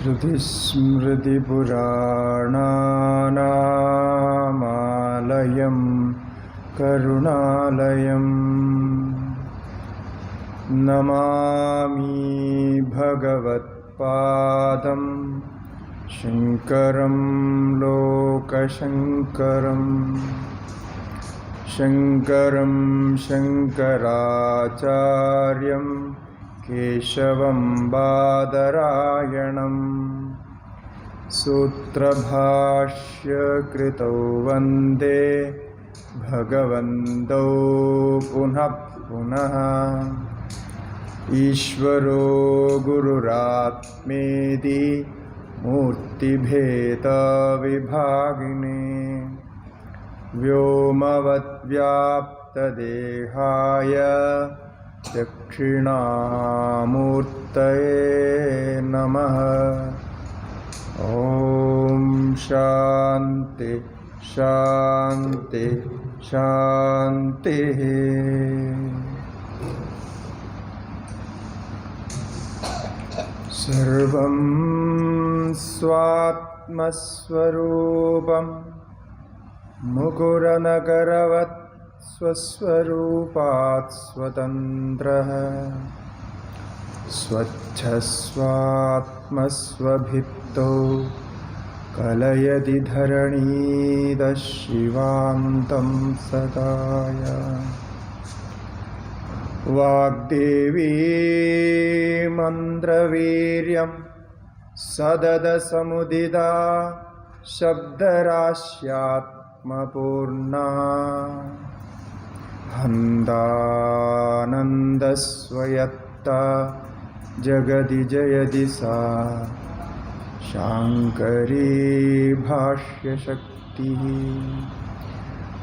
श्रुतिस्मृतिपुराणानामालयं करुणालयं नमामि भगवत्पादं शङ्करं लोकशङ्करं शङ्करं शङ्कराचार्यं केशवं बादरायणं सूत्रभाष्यकृतौ वन्दे भगवन्तौ पुनः पुनः ईश्वरो गुरुरात्मेति मूर्तिभेदविभागिने व्योमवद्व्याप्तदेहाय दक्षिणामूर्तये नमः। ॐ शान्ति शान्ति शान्तिः। सर्वं स्वात्मस्वरूपं मुकुरनकरवत् स्वस्वरूपात् स्वतन्त्रः स्वच्छस्वात्मस्वभित्तौ कलयति धरणीदशिवान्तं सदाय। वाग्देवी मन्द्रवीर्यं सददसमुदिता शब्दराश्यात्मपूर्णा हन्दानन्दस्वयत्ता जगदि जयति सा शाङ्करी भाष्यशक्तिः।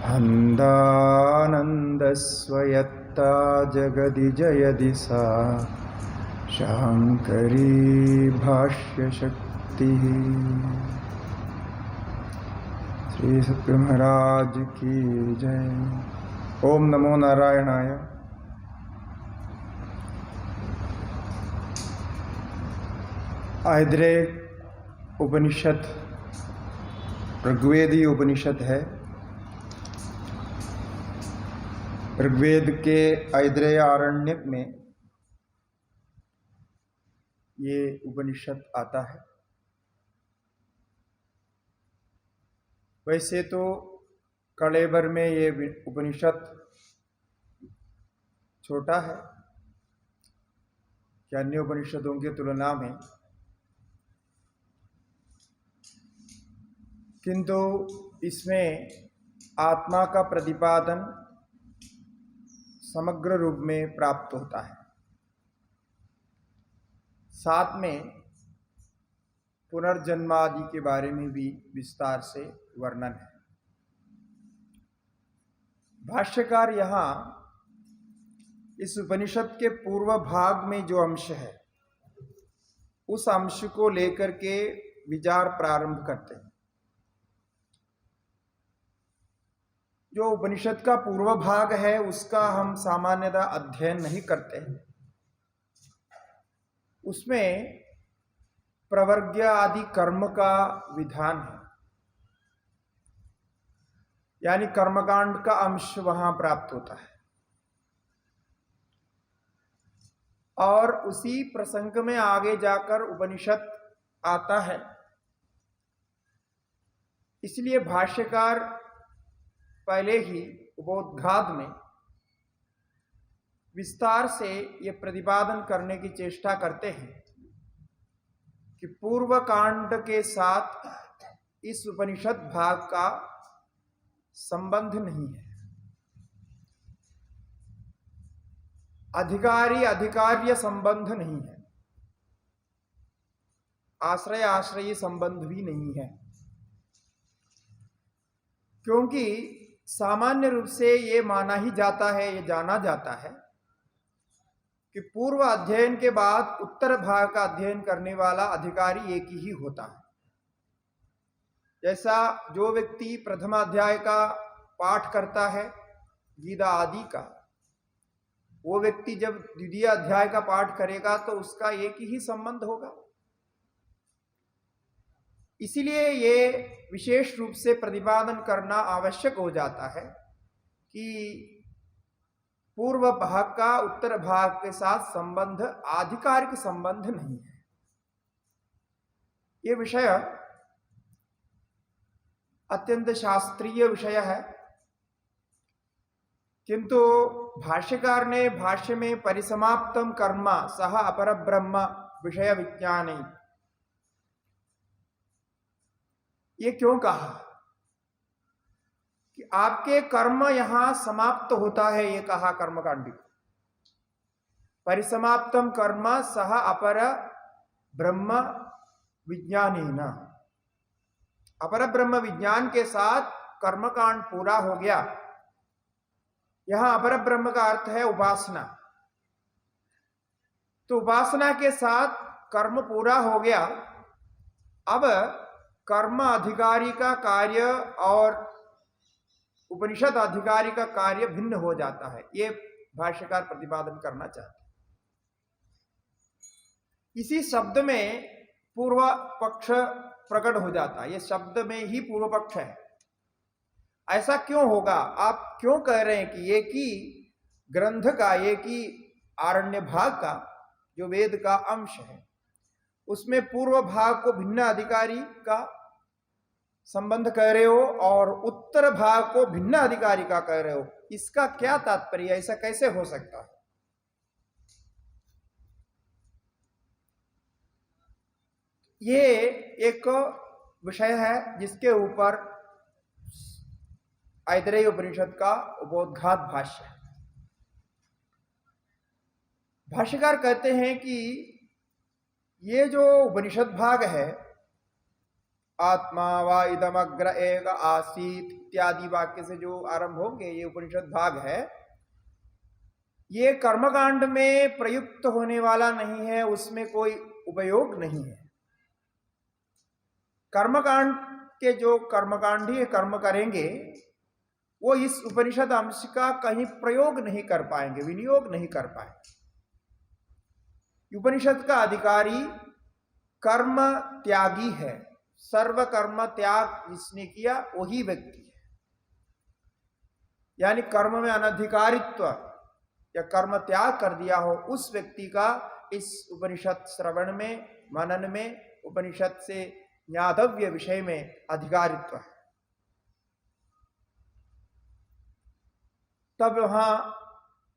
हन्दानन्दस्वयत्ता जगदि जयति सा शाङ्करी भाष्यशक्तिः। श्री सद्गुरु महाराज की जय। ओम नमो नारायणाय। ऐद्रेय उपनिषद ऋग्वेदी उपनिषद है। ऋग्वेद के ऐद्रेय आरण्यक में ये उपनिषद आता है। वैसे तो कलेबर में ये उपनिषद छोटा है कि अन्य उपनिषदों की तुलना में, किंतु इसमें आत्मा का प्रतिपादन समग्र रूप में प्राप्त होता है। साथ में पुनर्जन्मादि के बारे में भी विस्तार से वर्णन है। भाष्यकार यहाँ इस उपनिषद के पूर्व भाग में जो अंश है उस अंश को लेकर के विचार प्रारंभ करते हैं। जो उपनिषद का पूर्व भाग है उसका हम सामान्यतः अध्ययन नहीं करते हैं। उसमें प्रवर्ग्य आदि कर्म का विधान है, यानी कर्मकांड का अंश वहां प्राप्त होता है। और उसी प्रसंग में आगे जाकर उपनिषद आता है। इसलिए भाष्यकार पहले ही उपोद्घात में विस्तार से ये प्रतिपादन करने की चेष्टा करते हैं कि पूर्व कांड के साथ इस उपनिषद भाग का संबंध नहीं है। अधिकारी अधिकार्य संबंध नहीं है, आश्रय आश्रयी संबंध भी नहीं है। क्योंकि सामान्य रूप से ये माना ही जाता है, ये जाना जाता है कि पूर्व अध्ययन के बाद उत्तर भाग का अध्ययन करने वाला अधिकारी एक ही होता है। जैसा जो व्यक्ति प्रथम अध्याय का पाठ करता है गीता आदि का, वो व्यक्ति जब द्वितीय अध्याय का पाठ करेगा तो उसका एक ही संबंध होगा। इसीलिए ये विशेष रूप से प्रतिपादन करना आवश्यक हो जाता है कि पूर्व भाग का उत्तर भाग के साथ संबंध आधिकारिक संबंध नहीं है। ये विषय अत्यंत शास्त्रीय विषय है, किंतु भाष्यकार ने भाष्य में परिसमाप्तम कर्म सह अपर ब्रह्म विषय विज्ञान, ये क्यों कहा कि आपके कर्म यहां समाप्त होता है, ये कहा कर्मकांडी परिसमाप्तम कर्म सह अपर ब्रह्म विज्ञानेन, अपर ब्रह्म विज्ञान के साथ कर्मकांड पूरा हो गया। यहां अपर ब्रह्म का अर्थ है उपासना, तो उपासना के साथ कर्म पूरा हो गया। अब कर्म अधिकारी का कार्य और उपनिषद अधिकारी का कार्य भिन्न हो जाता है, ये भाष्यकार प्रतिपादन करना चाहते हैं। इसी शब्द में पूर्व पक्ष प्रकट हो जाता है, ये शब्द में ही पूर्व पक्ष है। ऐसा क्यों होगा, आप क्यों कह रहे हैं कि एक ही ग्रंथ का, एक ही आरण्य भाग का जो वेद का अंश है, उसमें पूर्व भाग को भिन्न अधिकारी का संबंध कह रहे हो और उत्तर भाग को भिन्न अधिकारी का कह रहे हो, इसका क्या तात्पर्य, ऐसा कैसे हो सकता है? ये एक विषय है जिसके ऊपर ऐतरेय उपनिषद का उपोद्घात भाष्य है। भाष्यकार कहते हैं कि ये जो उपनिषद भाग है, आत्मा वा इदमग्र एक आसीत इत्यादि वाक्य से जो आरंभ होंगे, ये उपनिषद भाग है, ये कर्मकांड में प्रयुक्त होने वाला नहीं है, उसमें कोई उपयोग नहीं है। कर्मकांड के जो कर्मकांडी कर्म करेंगे वो इस उपनिषद अंश का कहीं प्रयोग नहीं कर पाएंगे, विनियोग नहीं कर पाएंगे। उपनिषद का अधिकारी कर्म त्यागी है, सर्व कर्म त्याग जिसने किया वही व्यक्ति है। यानी कर्म में अनधिकारित्व या कर्म त्याग कर दिया हो, उस व्यक्ति का इस उपनिषद श्रवण में, मनन में, उपनिषद से ज्ञातव्य विषय में अधिकारित्व है। तब वहां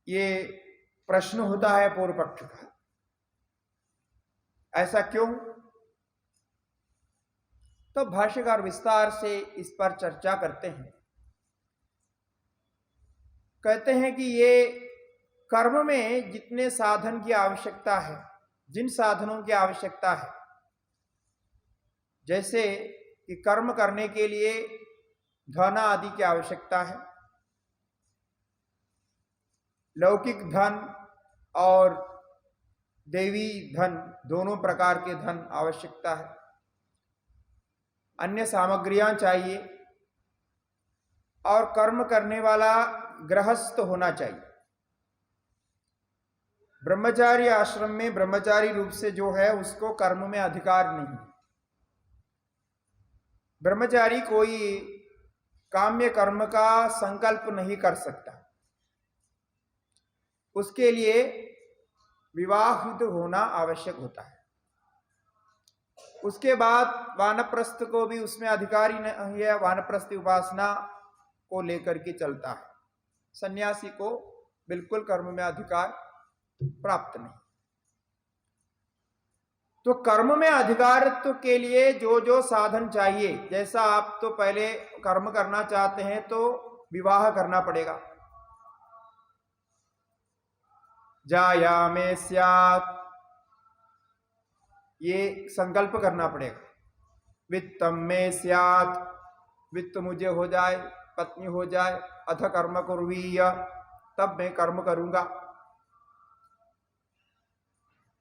ये प्रश्न होता है पूर्व पक्ष का, ऐसा क्यों? तो भाष्यकार विस्तार से इस पर चर्चा करते हैं। कहते हैं कि ये कर्म में जितने साधन की आवश्यकता है, जिन साधनों की आवश्यकता है, जैसे कि कर्म करने के लिए धन आदि की आवश्यकता है, लौकिक धन और देवी धन दोनों प्रकार के धन आवश्यकता है, अन्य सामग्रियां चाहिए, और कर्म करने वाला गृहस्थ होना चाहिए। ब्रह्मचारी आश्रम में ब्रह्मचारी रूप से जो है उसको कर्म में अधिकार नहीं है। ब्रह्मचारी कोई काम्य कर्म का संकल्प नहीं कर सकता, उसके लिए विवाहित होना आवश्यक होता है। उसके बाद वानप्रस्थ को भी उसमें अधिकारी नहीं है, वानप्रस्थ उपासना को लेकर के चलता है। सन्यासी को बिल्कुल कर्म में अधिकार प्राप्त नहीं। तो कर्म में अधिकारित्व के लिए जो जो साधन चाहिए, जैसा आप तो पहले कर्म करना चाहते हैं तो विवाह करना पड़ेगा, जाया में स्यात्, ये संकल्प करना पड़ेगा। वित्तम में स्यात्, वित्त मुझे हो जाए, पत्नी हो जाए, अथ कर्म कुर्वीय, तब मैं कर्म करूंगा।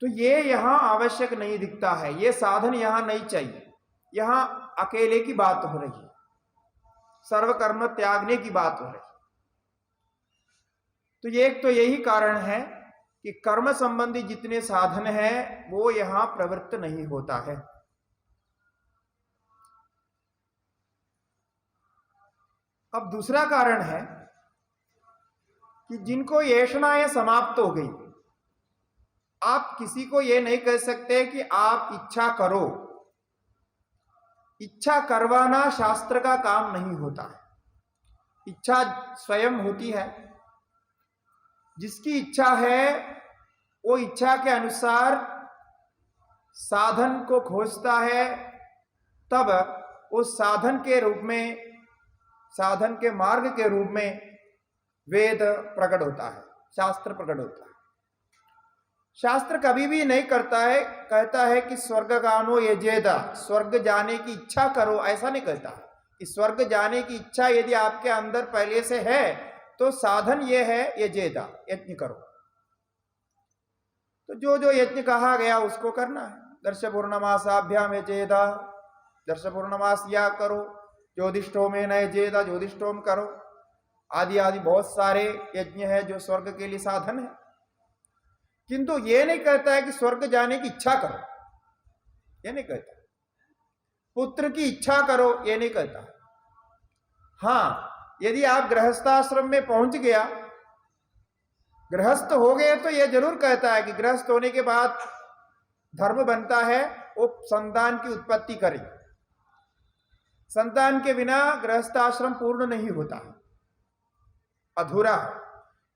तो ये यहां आवश्यक नहीं दिखता है, ये साधन यहां नहीं चाहिए। यहां अकेले की बात हो रही है, सर्वकर्म त्यागने की बात हो रही है। तो एक तो यही कारण है कि कर्म संबंधी जितने साधन हैं वो यहां प्रवृत्त नहीं होता है। अब दूसरा कारण है कि जिनको येषणाएं समाप्त हो गई, आप किसी को यह नहीं कह सकते कि आप इच्छा करो। इच्छा करवाना शास्त्र का काम नहीं होता है। इच्छा स्वयं होती है। जिसकी इच्छा है वो इच्छा के अनुसार साधन को खोजता है, तब उस साधन के रूप में, साधन के मार्ग के रूप में वेद प्रकट होता है, शास्त्र प्रकट होता है। शास्त्र कभी भी नहीं करता है, कहता है कि स्वर्गगानो यजेत, स्वर्ग जाने की इच्छा करो, ऐसा नहीं कहता कि स्वर्ग जाने की इच्छा यदि आपके अंदर पहले से है तो साधन यह है यजेत, यज्ञ करो। तो जो जो यज्ञ कहा गया उसको करना है। दर्श पूर्णमासाभ्याम यजेत, दर्श पूर्णमास या करो, ज्योतिष्ठोम न यजेत, ज्योतिष्ठोम करो, आदि आदि बहुत सारे यज्ञ है जो स्वर्ग के लिए साधन है। किंतु ये नहीं कहता है कि स्वर्ग जाने की इच्छा करो, ये नहीं कहता। पुत्र की इच्छा करो, ये नहीं कहता। हाँ, यदि आप गृहस्थाश्रम में पहुंच गया, गृहस्थ हो गए, तो यह जरूर कहता है कि गृहस्थ होने के बाद धर्म बनता है वो संतान की उत्पत्ति करे। संतान के बिना गृहस्थाश्रम पूर्ण नहीं होता, अधूरा है।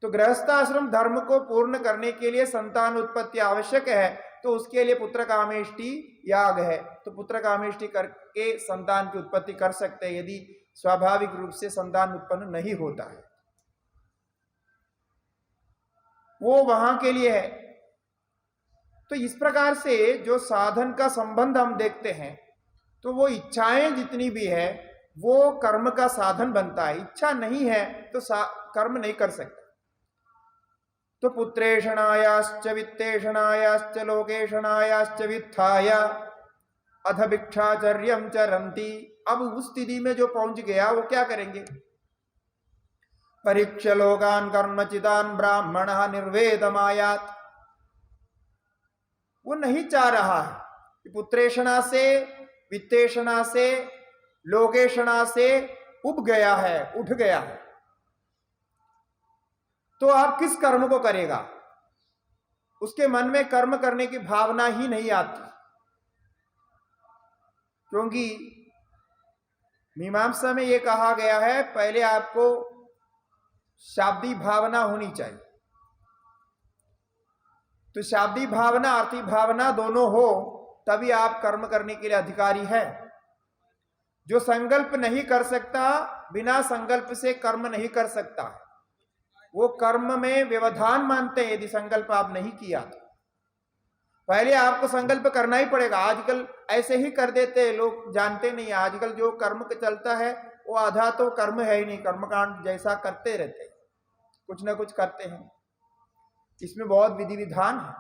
तो गृहस्थाश्रम धर्म को पूर्ण करने के लिए संतान उत्पत्ति आवश्यक है, तो उसके लिए पुत्र कामेष्टि याग है। तो पुत्र कामेष्टि करके संतान की उत्पत्ति कर सकते हैं यदि स्वाभाविक रूप से संतान उत्पन्न नहीं होता है, वो वहां के लिए है। तो इस प्रकार से जो साधन का संबंध हम देखते हैं, तो वो इच्छाएं जितनी भी है वो कर्म का साधन बनता है। इच्छा नहीं है तो कर्म नहीं कर सकता। तो पुत्रेषणायाश्च वित्तेषणायाश्च लोकेषणायाश्च वित्थाय अध भिक्षाचर्यम चरन्ति। अब उस स्थिति में जो पहुंच गया वो क्या करेंगे? परीक्ष लोकान कर्मचितान ब्राह्मण निर्वेदमायात। वो नहीं चाह रहा है कि पुत्रेषणा से, वित्तेषणा से, लोकेषणा से उब गया है, उठ गया है, तो आप किस कर्म को करेगा? उसके मन में कर्म करने की भावना ही नहीं आती, क्योंकि मीमांसा में यह कहा गया है पहले आपको शाब्दी भावना होनी चाहिए। तो शाब्दी भावना, अर्थी भावना दोनों हो तभी आप कर्म करने के लिए अधिकारी है। जो संकल्प नहीं कर सकता, बिना संकल्प से कर्म नहीं कर सकता, वो कर्म में व्यवधान मानते हैं यदि संकल्प आप नहीं किया तो। पहले आपको संकल्प करना ही पड़ेगा। आजकल ऐसे ही कर देते हैं लोग, जानते नहीं। आजकल जो कर्म चलता है वो आधा तो कर्म है ही नहीं, कर्मकांड जैसा करते रहते हैं, कुछ ना कुछ करते हैं, इसमें बहुत विधि विधान है।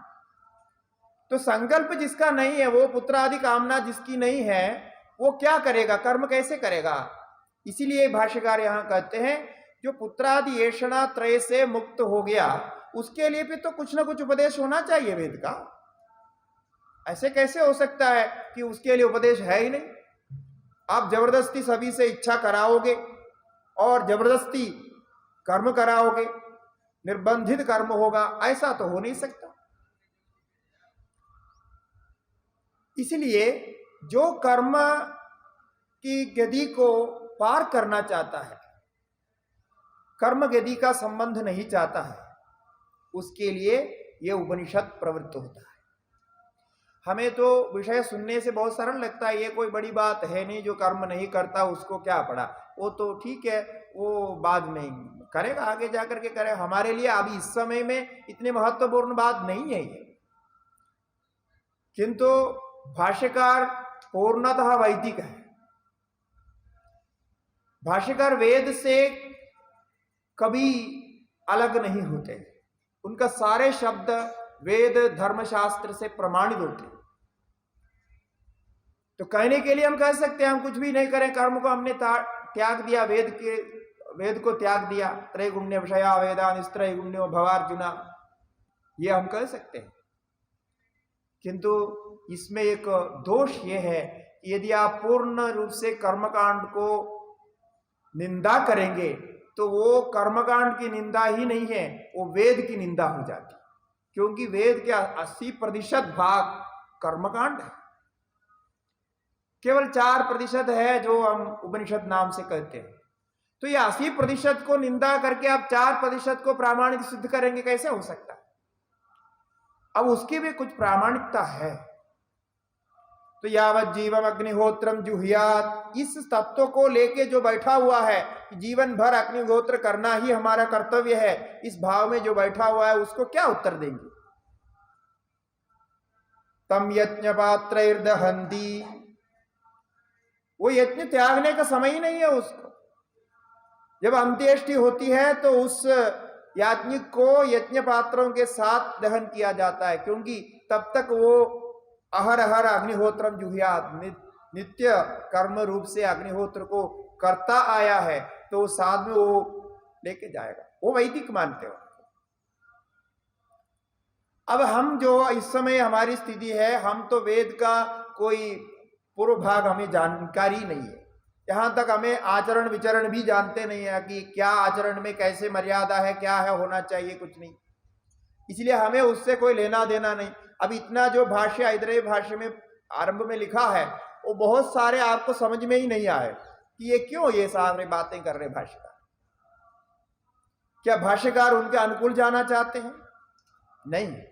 तो संकल्प जिसका नहीं है, वो पुत्र आदि कामना जिसकी नहीं है, वो क्या करेगा? कर्म कैसे करेगा? इसीलिए भाष्यकार यहां कहते हैं जो पुत्रादि येषणा त्रय से मुक्त हो गया, उसके लिए भी तो कुछ ना कुछ उपदेश होना चाहिए वेद का। ऐसे कैसे हो सकता है कि उसके लिए उपदेश है ही नहीं? आप जबरदस्ती सभी से इच्छा कराओगे और जबरदस्ती कर्म कराओगे, निर्बंधित कर्म होगा, ऐसा तो हो नहीं सकता। इसलिए जो कर्म की गति को पार करना चाहता है, कर्म गति का संबंध नहीं चाहता है, उसके लिए यह उपनिषद प्रवृत्त होता है। हमें तो विषय सुनने से बहुत सरल लगता है, ये कोई बड़ी बात है नहीं, जो कर्म नहीं करता उसको क्या पड़ा, वो तो ठीक है, वो बाद में करेगा, आगे जाकर के करे। हमारे लिए अभी इस समय में इतनी महत्वपूर्ण बात नहीं है ये। किंतु भाष्यकार पूर्णतः वैदिक है। भाष्यकार वेद से कभी अलग नहीं होते, उनका सारे शब्द वेद धर्मशास्त्र से प्रमाणित होते। तो कहने के लिए हम कह सकते हैं हम कुछ भी नहीं करें, कर्म को हमने त्याग दिया, वेद को त्याग दिया, त्रैगुण्य विषया वेदा निस्त्रैगुण्यो भवार्जुना, ये हम कह सकते हैं। किंतु इसमें एक दोष ये है कि यदि आप पूर्ण रूप से कर्मकांड को निंदा करेंगे तो वो कर्मकांड की निंदा ही नहीं है, वो वेद की निंदा हो जाती, क्योंकि वेद के 80% भाग कर्मकांड है, केवल 4% है जो हम उपनिषद नाम से कहते हैं। तो ये 80% को निंदा करके आप 4% को प्रामाणिक सिद्ध करेंगे, कैसे हो सकता है? अब उसकी भी कुछ प्रामाणिकता है। तो यावत जीवम अग्निहोत्रम जुहियात, इस तत्व को लेके जो बैठा हुआ है कि जीवन भर अग्निहोत्र करना ही हमारा कर्तव्य है, इस भाव में जो बैठा हुआ है उसको क्या उत्तर देंगे? तम यज्ञ पात्रैर्दहन्ति, वो यज्ञ त्यागने का समय ही नहीं है उसको। जब अंत्येष्टि होती है तो उस याज्ञिक को यज्ञ पात्रों के साथ दहन किया जाता है, क्योंकि तब तक वो अहरहर अग्निहोत्रम जुहियात, नित्य कर्म रूप से अग्निहोत्र को करता आया है, तो साथ में वो लेके जाएगा। वो वैदिक मानते हो। अब हम जो इस समय हमारी स्थिति है, हम तो वेद का कोई पूर्व भाग हमें जानकारी नहीं है, यहां तक हमें आचरण विचरण भी जानते नहीं है कि क्या आचरण में कैसे मर्यादा है, क्या है, होना चाहिए, कुछ नहीं। इसलिए हमें उससे कोई लेना देना नहीं। अब इतना जो भाष्य ऐतरेय भाष्य में आरंभ में लिखा है, वो बहुत सारे आपको समझ में ही नहीं आए कि ये क्यों ये सारे बातें कर रहे भाष्यकार। क्या भाष्यकार उनके अनुकूल जाना चाहते हैं? नहीं।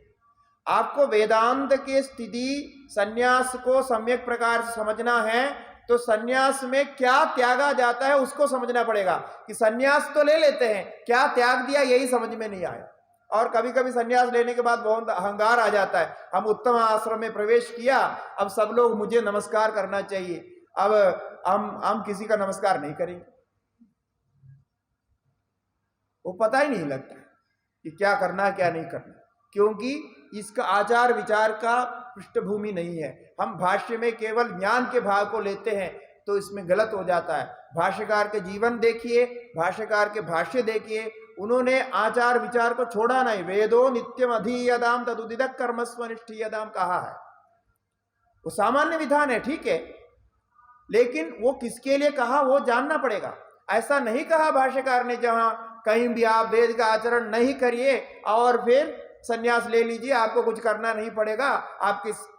आपको वेदांत की स्थिति, सन्यास को सम्यक प्रकार से समझना है तो सन्यास में क्या त्यागा जाता है उसको समझना पड़ेगा। कि सन्यास तो ले लेते हैं, क्या त्याग दिया यही समझ में नहीं आया। और कभी कभी सन्यास लेने के बाद बहुत अहंकार आ जाता है, हम उत्तम आश्रम में प्रवेश किया, अब सब लोग मुझे नमस्कार करना चाहिए, अब हम किसी का नमस्कार नहीं करेंगे। वो पता ही नहीं लगता कि क्या करना है क्या नहीं करना, क्योंकि इसका आचार विचार का पृष्ठभूमि नहीं है। हम भाष्य में केवल ज्ञान के भाग को लेते हैं तो इसमें गलत हो जाता है। भाष्यकार के जीवन देखिए, भाष्यकार के भाष्य देखिए, उन्होंने आचार विचार को छोड़ा नहीं। वेदो नित्यम अधीयताम तदुदितः कर्मस्व निष्ठीयताम कहा है। वो सामान्य विधान है, ठीक है, लेकिन वो किसके लिए कहा वो जानना पड़ेगा। ऐसा नहीं कहा भाष्यकार ने जहां कहीं भी आप वेद का आचरण नहीं करिए और फिर सन्यास ले लीजिए, आपको कुछ करना नहीं पड़ेगा,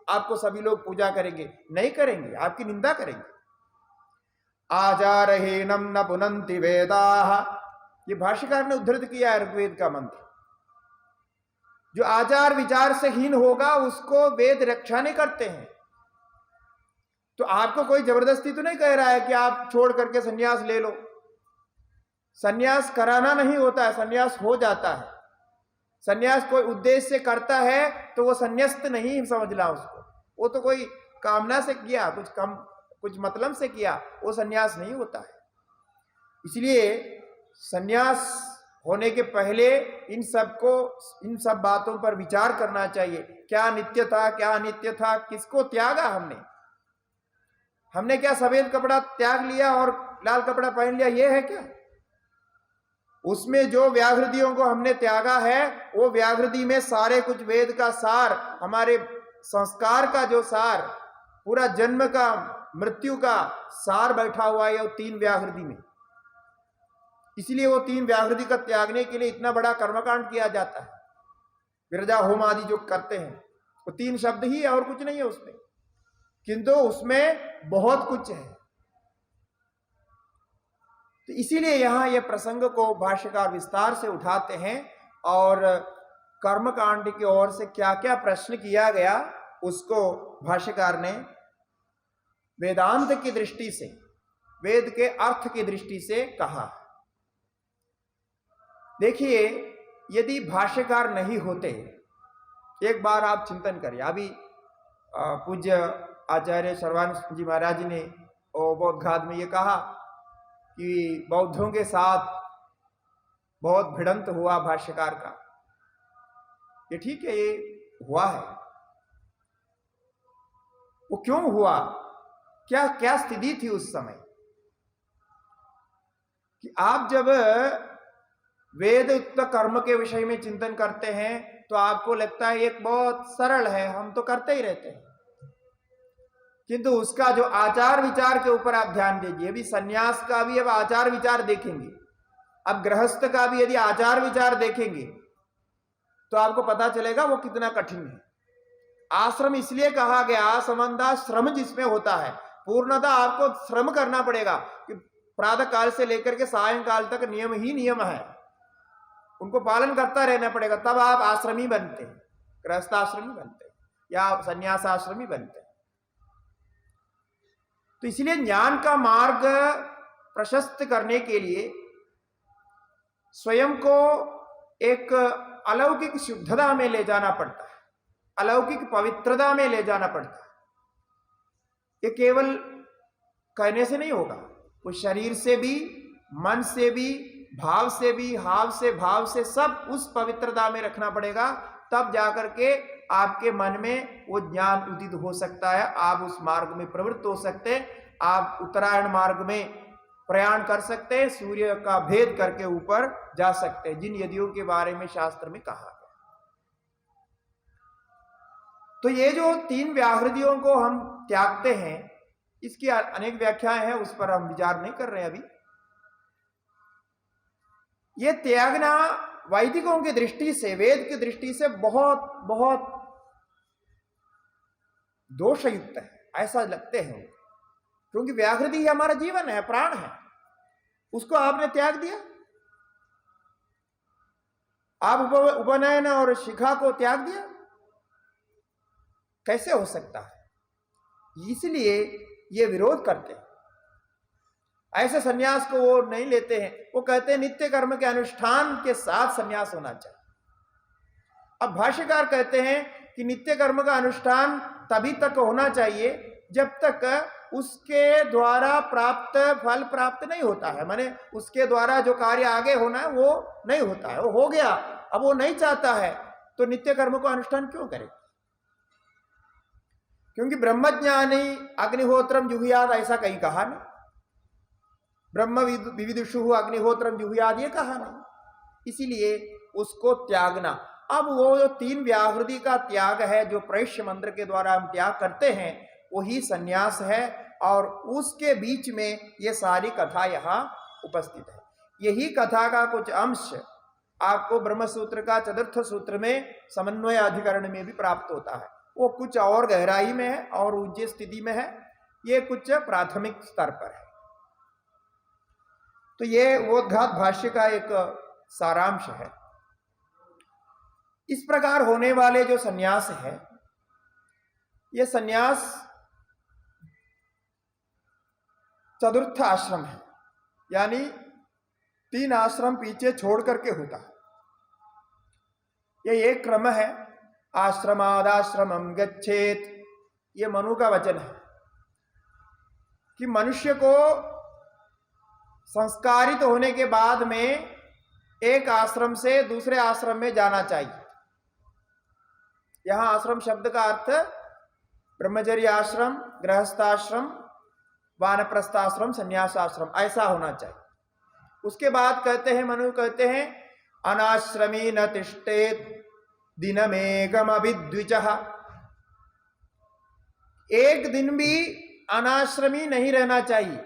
आपको सभी लोग पूजा करेंगे। नहीं करेंगे, आपकी निंदा करेंगे। आचारहीनम न पुनन्ति वेदाः, ये भाष्यकार ने उद्धृत किया है ऋग्वेद का मंत्र। जो आचार विचार से हीन होगा उसको वेद रक्षा नहीं करते हैं। तो आपको कोई जबरदस्ती तो नहीं कह रहा है कि आप छोड़ करके सन्यास ले लो। सन्यास कराना नहीं होता है, सन्यास हो जाता है। सन्यास कोई उद्देश्य से करता है तो वो सन्यास्त नहीं समझना उसको, वो तो कोई कामना से किया, कुछ मतलब से किया, वो सन्यास नहीं होता है। इसलिए सन्यास होने के पहले इन सब बातों पर विचार करना चाहिए। क्या नित्य था, क्या अनित्य था, किसको त्यागा हमने क्या सफेद कपड़ा त्याग लिया और लाल कपड़ा पहन लिया, ये है क्या? उसमें जो व्याघृतियों को हमने त्यागा है, वो व्याघृति में सारे कुछ वेद का सार, हमारे संस्कार का जो सार, पूरा जन्म का मृत्यु का सार बैठा हुआ है वो 3 व्याघृति में। इसलिए वो 3 व्याघृति का त्यागने के लिए इतना बड़ा कर्मकांड किया जाता है। विरजा होम आदि जो करते हैं वो 3 शब्द ही है और कुछ नहीं है उसमें, किंतु उसमें बहुत कुछ है। तो इसीलिए यहां यह प्रसंग को भाष्यकार विस्तार से उठाते हैं और कर्मकांड की ओर से क्या क्या प्रश्न किया गया उसको भाष्यकार ने वेदांत की दृष्टि से, वेद के अर्थ की दृष्टि से कहा। देखिए, यदि भाष्यकार नहीं होते, एक बार आप चिंतन करिए। अभी पूज्य आचार्य सर्वानंद जी महाराज ने बौद्धघात में ये कहा कि बौद्धों के साथ बहुत भिड़ंत हुआ भाष्यकार का। ये ठीक है, ये हुआ है। वो क्यों हुआ, क्या क्या स्थिति थी उस समय? कि आप जब वेदयुक्त कर्म के विषय में चिंतन करते हैं तो आपको लगता है एक बहुत सरल है, हम तो करते ही रहते हैं। किंतु उसका जो आचार विचार के ऊपर आप ध्यान दीजिए। अभी सन्यास का भी अब आचार विचार देखेंगे, अब गृहस्थ का भी यदि आचार विचार देखेंगे तो आपको पता चलेगा वो कितना कठिन है। आश्रम इसलिए कहा गया, संबंधा श्रम जिसमें होता है, पूर्णतः आपको श्रम करना पड़ेगा कि प्रातः काल से लेकर के सायंकाल तक नियम ही नियम है, उनको पालन करता रहना पड़ेगा, तब आप आश्रमी बनते हैं, गृहस्थाश्रमी बनते हैं या संन्यासाश्रमी बनते हैं। तो इसलिए ज्ञान का मार्ग प्रशस्त करने के लिए स्वयं को एक अलौकिक शुद्धता में ले जाना पड़ता है, अलौकिक पवित्रता में ले जाना पड़ता है। ये केवल कहने से नहीं होगा, वो शरीर से भी, मन से भी, भाव से भी, हाव से, भाव से, सब उस पवित्रता में रखना पड़ेगा, तब जाकर के आपके मन में वो ज्ञान उदित हो सकता है, आप उस मार्ग में प्रवृत्त हो सकते हैं, आप उत्तरायण मार्ग में प्रयाण कर सकते हैं, सूर्य का भेद करके ऊपर जा सकते हैं, जिन यदियों के बारे में शास्त्र में कहा गया। तो ये जो 3 व्याहृदियों को हम त्यागते हैं, इसकी अनेक व्याख्याएं हैं, उस पर हम विचार नहीं कर रहे हैं अभी। ये त्यागना वैदिकों की दृष्टि से, वेद की दृष्टि से बहुत बहुत दोषयुक्त है, ऐसा लगते हैं, क्योंकि व्याहृदि ही हमारा जीवन है, प्राण है, उसको आपने त्याग दिया। आप उपनयन और शिखा को त्याग दिया, कैसे हो सकता है? इसलिए ये विरोध करते हैं, ऐसे सन्यास को वो नहीं लेते हैं। वो कहते हैं नित्य कर्म के अनुष्ठान के साथ सन्यास होना चाहिए। अब भाष्यकार कहते हैं कि नित्य कर्म का अनुष्ठान तभी तक होना चाहिए जब तक उसके द्वारा प्राप्त फल प्राप्त नहीं होता है, माने उसके द्वारा जो कार्य आगे होना है वो नहीं होता है, वो हो गया, अब वो नहीं चाहता है, तो नित्य कर्म को अनुष्ठान क्यों करे? क्योंकि ब्रह्मज्ञानी अग्निहोत्रम जुहुयाद ऐसा कहीं कहा नहीं, ब्रह्म विविदुषु अग्निहोत्रम जुहुयाद ये कहा नहीं, इसीलिए उसको त्यागना। अब वो जो 3 व्याहृदि का त्याग है, जो प्रैश्य मंत्र के द्वारा हम त्याग करते हैं, वही सन्यास है, और उसके बीच में ये सारी कथा यहाँ उपस्थित है। यही कथा का कुछ अंश आपको ब्रह्मसूत्र का चतुर्थ सूत्र में समन्वय अधिकरण में भी प्राप्त होता है। वो कुछ और गहराई में है और ऊंची स्थिति में है, ये कुछ प्राथमिक स्तर पर है। तो ये उद्घात भाष्य का एक सारांश है। इस प्रकार होने वाले जो सन्यास है, ये सन्यास चतुर्थ आश्रम है, यानी 3 आश्रम पीछे छोड़ करके होता है। ये एक क्रम है, आश्रमादाश्रमं गच्छेत, ये मनु का वचन है कि मनुष्य को संस्कारित होने के बाद में एक आश्रम से दूसरे आश्रम में जाना चाहिए। यहां आश्रम शब्द का अर्थ ब्रह्मचर्य आश्रम, गृहस्थाश्रम, वानप्रस्थाश्रम, संन्यासाश्रम, ऐसा होना चाहिए। उसके बाद कहते हैं, मनु कहते हैं, अनाश्रमी न तिष्ठेत दिनमेकम अभिद्विजः, एक दिन भी अनाश्रमी नहीं रहना चाहिए।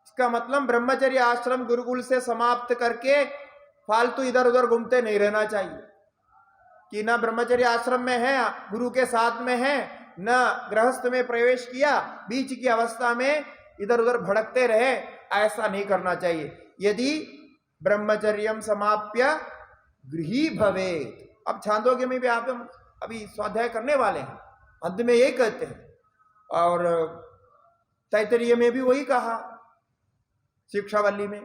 इसका मतलब ब्रह्मचर्य आश्रम गुरुकुल से समाप्त करके फालतू इधर उधर घूमते नहीं रहना चाहिए कि ना ब्रह्मचर्य आश्रम में है, गुरु के साथ में है, न गृहस्थ में प्रवेश किया, बीच की अवस्था में इधर उधर भड़कते रहे, ऐसा नहीं करना चाहिए। यदि ब्रह्मचर्यम समाप्य गृही भवेत, अब छांदोग्य में भी आप अभी स्वाध्याय करने वाले हैं, अंत में यही कहते हैं, और तैतरीय में भी वही कहा, शिक्षावल्ली में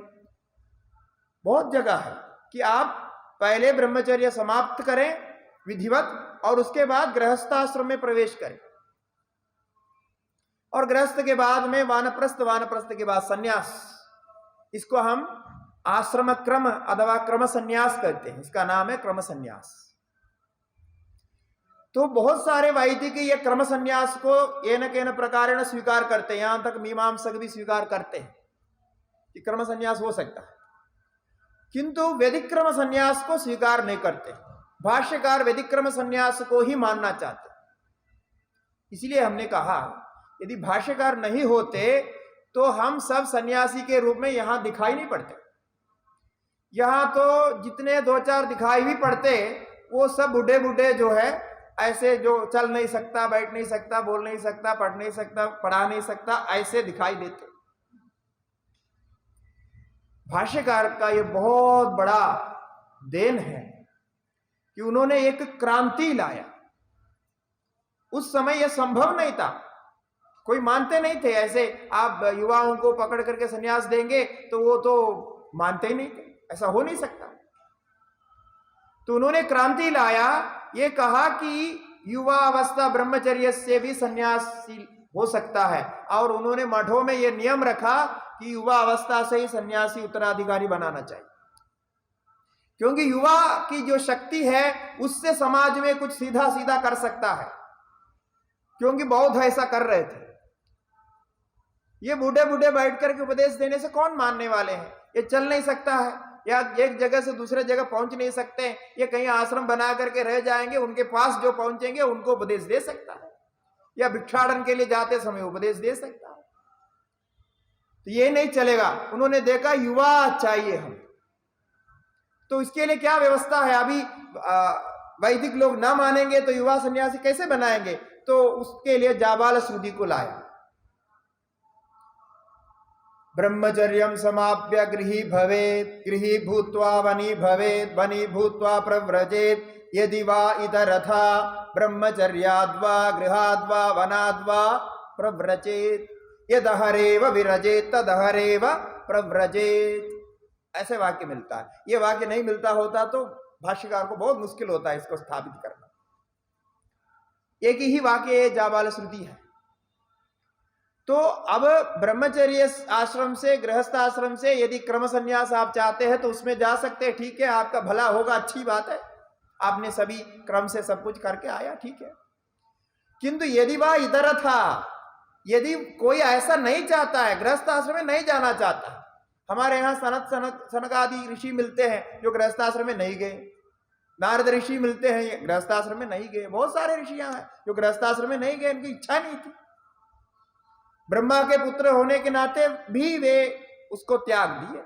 बहुत जगह है कि आप पहले ब्रह्मचर्य समाप्त करें विधिवत, और उसके बाद गृहस्थाश्रम में प्रवेश करें, और गृहस्थ के बाद में वानप्रस्थ, वानप्रस्थ के बाद सन्यास। इसको हम आश्रम क्रम अथवा क्रम सन्यास कहते हैं, इसका नाम है क्रम सन्यास। तो बहुत सारे वैदिक ये क्रम सन्यास को येन केन प्रकारेण स्वीकार करते हैं, यहां तक मीमांसक भी स्वीकार करते हैं कि क्रम सन्यास हो सकता है, किंतु वैदिक क्रम सन्यास को स्वीकार नहीं करते। भाष्यकार वैदिक क्रम सन्यास को ही मानना चाहते, इसलिए हमने कहा यदि भाष्यकार नहीं होते तो हम सब सन्यासी के रूप में यहां दिखाई नहीं पड़ते। यहां तो जितने दो चार दिखाई भी पड़ते वो सब बूढ़े बूढ़े जो है, ऐसे जो चल नहीं सकता, बैठ नहीं सकता, बोल नहीं सकता, पढ़ नहीं सकता, पढ़ा नहीं सकता, ऐसे दिखाई देते। भाष्यकार का ये बहुत बड़ा देन है कि उन्होंने एक क्रांति लाया। उस समय यह संभव नहीं था, कोई मानते नहीं थे। ऐसे आप युवाओं को पकड़ करके सन्यास देंगे तो वो तो मानते ही नहीं थे, ऐसा हो नहीं सकता। तो उन्होंने क्रांति लाया, ये कहा कि युवा अवस्था ब्रह्मचर्य से भी सन्यासी हो सकता है, और उन्होंने मठों में यह नियम रखा कि युवा अवस्था से ही सन्यासी उत्तराधिकारी बनाना चाहिए, क्योंकि युवा की जो शक्ति है उससे समाज में कुछ सीधा सीधा कर सकता है। क्योंकि बौद्ध ऐसा कर रहे थे। ये बूढ़े बूढ़े बैठ करके उपदेश देने से कौन मानने वाले हैं? ये चल नहीं सकता है, या एक जगह से दूसरे जगह पहुंच नहीं सकते, ये कहीं आश्रम बना करके रह जाएंगे, उनके पास जो पहुंचेंगे उनको उपदेश दे सकता है, या भिक्षाटन के लिए जाते समय उपदेश दे सकता है। तो ये नहीं चलेगा। उन्होंने देखा युवा चाहिए हम, तो इसके लिए क्या व्यवस्था है? अभी वैदिक लोग ना मानेंगे तो युवा सन्यासी कैसे बनाएंगे? तो उसके लिए जाबाल श्रुति को लाया। ब्रह्मचर्यम समाप्य गृही भवेत्, गृही भूत्वा वनी भवेत्, वनी भूत्वा प्रव्रजेत्, यदि वा इतरथा ब्रह्मचर्याद्वा गृहाद्वा वनाद्वा प्रव्रजेत्, यदहरेव विरजेत् तदहरेव प्रव्रजेत्। ऐसे वाक्य मिलता है। ये वाक्य नहीं मिलता होता तो भाष्यकार को बहुत मुश्किल होता है इसको स्थापित करना। एक ही वाक्य जाबाल श्रुति है। तो अब ब्रह्मचर्य आश्रम से, गृहस्थ आश्रम से यदि क्रम संन्यास आप चाहते हैं तो उसमें जा सकते हैं, ठीक है, आपका भला होगा, अच्छी बात है, आपने सभी क्रम से सब कुछ करके आया, ठीक है। किंतु यदि वह इधर था, यदि कोई ऐसा नहीं चाहता है, गृहस्थ आश्रम में नहीं जाना चाहता, हमारे यहाँ सनक आदि ऋषि मिलते हैं जो गृहस्थ आश्रम में नहीं गए, नारद ऋषि मिलते हैं गृहस्थ आश्रम में नहीं गए, बहुत सारे ऋषि यहाँ हैं जो गृहस्थ आश्रम में नहीं गए, इनकी इच्छा नहीं थी। ब्रह्मा के पुत्र होने के नाते भी वे उसको त्याग दिए,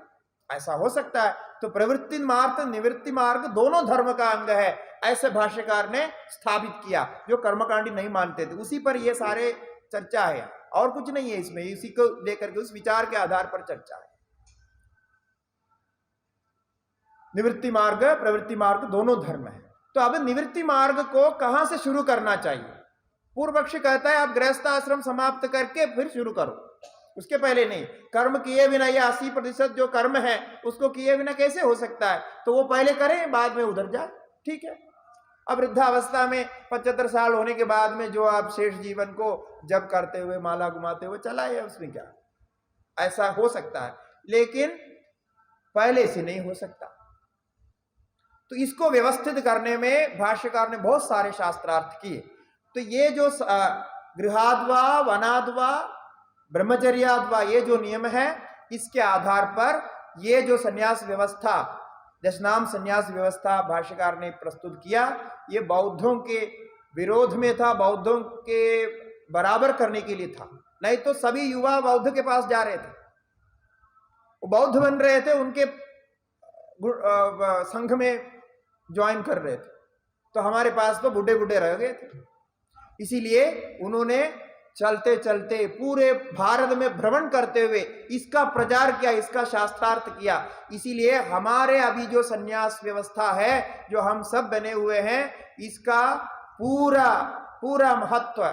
ऐसा हो सकता है। तो प्रवृत्ति मार्ग निवृत्ति मार्ग दोनों धर्म का अंग है, ऐसे भाष्यकार ने स्थापित किया। जो कर्मकांडी नहीं मानते थे उसी पर ये सारे चर्चा है, और कुछ नहीं है इसमें, इसी को लेकर के उस विचार के आधार पर चर्चा है। निवृत्ति मार्ग प्रवृत्ति मार्ग दोनों धर्म है। तो अब निवृत्ति मार्ग को कहां से शुरू करना चाहिए? पूर्व पक्ष कहता है आप गृहस्थ आश्रम समाप्त करके फिर शुरू करो, उसके पहले नहीं। कर्म किए बिना, ये 80% जो कर्म है उसको किए बिना कैसे हो सकता है? तो वो पहले करें, बाद में उधर जाए, ठीक है। अब वृद्धावस्था में 75 साल होने के बाद में जो आप शेष जीवन को जप करते हुए, माला घुमाते हुए चलाए, उसमें क्या, ऐसा हो सकता है, लेकिन पहले से नहीं हो सकता। तो इसको व्यवस्थित करने में भाष्यकार ने बहुत सारे शास्त्रार्थ किए। तो ये जो गृहाद्वा वनाद्वा ब्रह्मचर्याद्वा ये जो नियम है, इसके आधार पर ये जो संन्यास व्यवस्था, दशनाम संन्यास व्यवस्था भाष्यकार ने प्रस्तुत किया, ये बौद्धों के विरोध में था, बौद्धों के बराबर करने के लिए था। नहीं तो सभी युवा बौद्ध के पास जा रहे थे, वो बौद्ध बन रहे थे, उनके संघ में ज्वाइन कर रहे थे। तो हमारे पास तो बूढ़े बूढ़े रह गए थे, इसीलिए उन्होंने चलते चलते पूरे भारत में भ्रमण करते हुए इसका प्रचार किया, इसका शास्त्रार्थ किया। इसीलिए हमारे अभी जो संन्यास व्यवस्था है, जो हम सब बने हुए हैं, इसका पूरा पूरा महत्व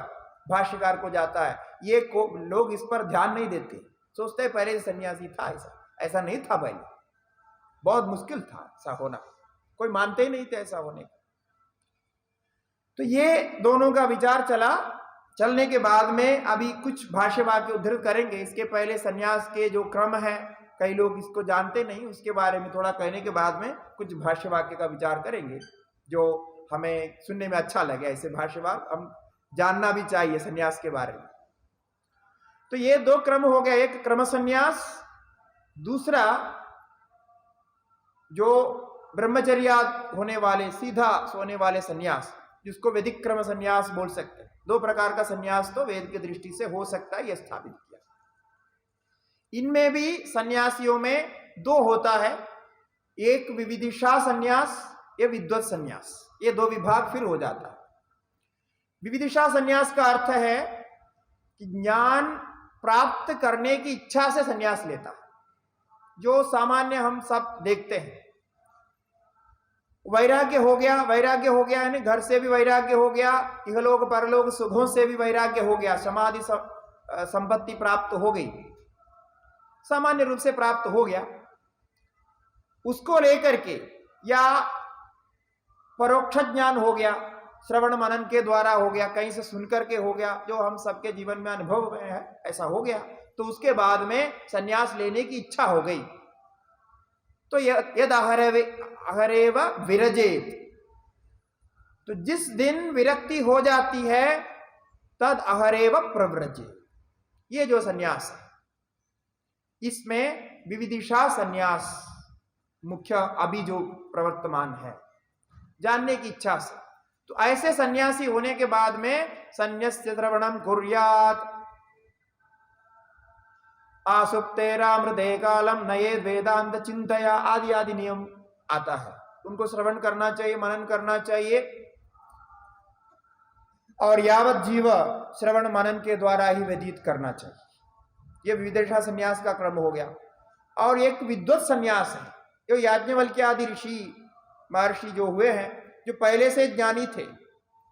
भाष्यकार को जाता है। ये लोग इस पर ध्यान नहीं देते, सोचते हैं पहले सन्यासी था, ऐसा नहीं था भाई, बहुत मुश्किल था ऐसा होना, कोई मानते ही नहीं थे ऐसा होने का। तो ये दोनों का विचार चलने के बाद में अभी कुछ भाष्य वाक्य उद्धृत करेंगे। इसके पहले सन्यास के जो क्रम है, कई लोग इसको जानते नहीं, उसके बारे में थोड़ा कहने के बाद में कुछ भाष्य वाक्य का विचार करेंगे जो हमें सुनने में अच्छा लगे। ऐसे भाष्य वाक्य हम जानना भी चाहिए सन्यास के बारे में। तो ये दो क्रम हो गया, एक क्रम सन्यास, दूसरा जो ब्रह्मचर्या होने वाले, सीधा सोने वाले सन्यास, जिसको वैदिक क्रम सन्यास बोल सकते हैं। दो प्रकार का संन्यास तो वेद की दृष्टि से हो सकता है, यह स्थापित किया। इनमें भी सन्यासियों में दो होता है, एक विविदिशा संन्यास, ये विद्वत संन्यास, ये दो विभाग फिर हो जाता है। विविदिशा संन्यास का अर्थ है कि ज्ञान प्राप्त करने की इच्छा से संन्यास लेता है, जो सामान्य हम सब देखते हैं। वैराग्य हो गया, वैराग्य हो गया यानी घर से भी वैराग्य हो गया, इहलोक परलोक सुखों से भी वैराग्य हो गया, समाधि संपत्ति प्राप्त हो गई, सामान्य रूप से प्राप्त हो गया। उसको लेकर के या परोक्ष ज्ञान हो गया, श्रवण मनन के द्वारा हो गया, कहीं से सुनकर के हो गया, जो हम सबके जीवन में अनुभव में है, ऐसा हो गया। तो उसके बाद में संन्यास लेने की इच्छा हो गई, तो यद अहरेव विरजेत, तो जिस दिन विरक्ति हो जाती है तद अहरेव प्रव्रजे, ये जो संन्यास है इसमें विविदिशा संन्यास मुख्य अभी जो प्रवर्तमान है, जानने की इच्छा से। तो ऐसे सन्यासी होने के बाद में संन्यस्य श्रवणम कुर्यात् आसुप्तेरामृते कालम नयेद वेदांत चिंतया आदि आदि नियम आता है। उनको श्रवण करना चाहिए, मनन करना चाहिए, और यावत जीव श्रवण मनन के द्वारा ही व्यतीत करना चाहिए। यह विविदिशा संन्यास का क्रम हो गया। और एक विद्वत संन्यास है, जो याज्ञवल्क्य आदि ऋषि महर्षि जो हुए हैं, जो पहले से ज्ञानी थे।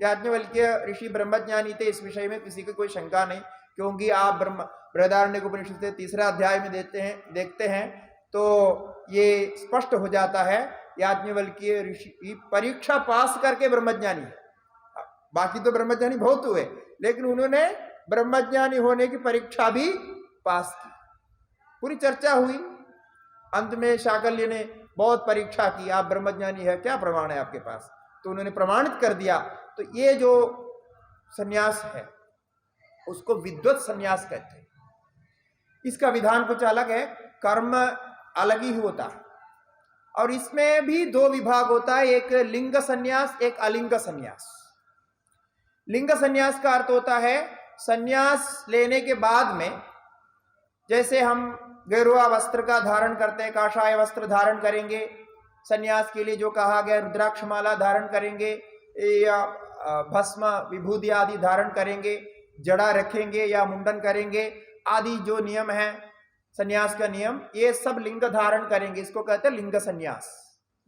याज्ञवल्क्य ऋषि ब्रह्मज्ञानी थे, इस विषय में किसी की कोई शंका नहीं, क्योंकि आप बृहदारण्यक उपनिषद के 3 अध्याय में देखते हैं तो ये स्पष्ट हो जाता है। याज्ञवल्क्य ऋषि परीक्षा पास करके ब्रह्मज्ञानी है। बाकी तो ब्रह्मज्ञानी बहुत हुए, लेकिन उन्होंने ब्रह्मज्ञानी होने की परीक्षा भी पास की। पूरी चर्चा हुई, अंत में शाकल्य ने बहुत परीक्षा की, आप ब्रह्मज्ञानी है, क्या प्रमाण है आपके पास? तो उन्होंने प्रमाणित कर दिया। तो ये जो संन्यास है उसको विद्वत संन्यास कहते हैं। इसका विधान कुछ अलग है, कर्म अलग ही होता है, और इसमें भी 2 विभाग होता है, एक लिंग संन्यास, एक अलिंग संन्यास। लिंग संन्यास का अर्थ होता है संन्यास लेने के बाद में, जैसे हम गेरुआ वस्त्र का धारण करते हैं, काषाय वस्त्र धारण करेंगे, संन्यास के लिए जो कहा गया रुद्राक्ष माला धारण करेंगे, या भस्म विभूति आदि धारण करेंगे, जड़ा रखेंगे या मुंडन करेंगे आदि जो नियम है संन्यास का नियम, ये सब लिंग धारण करेंगे, इसको कहते हैं लिंग संन्यास।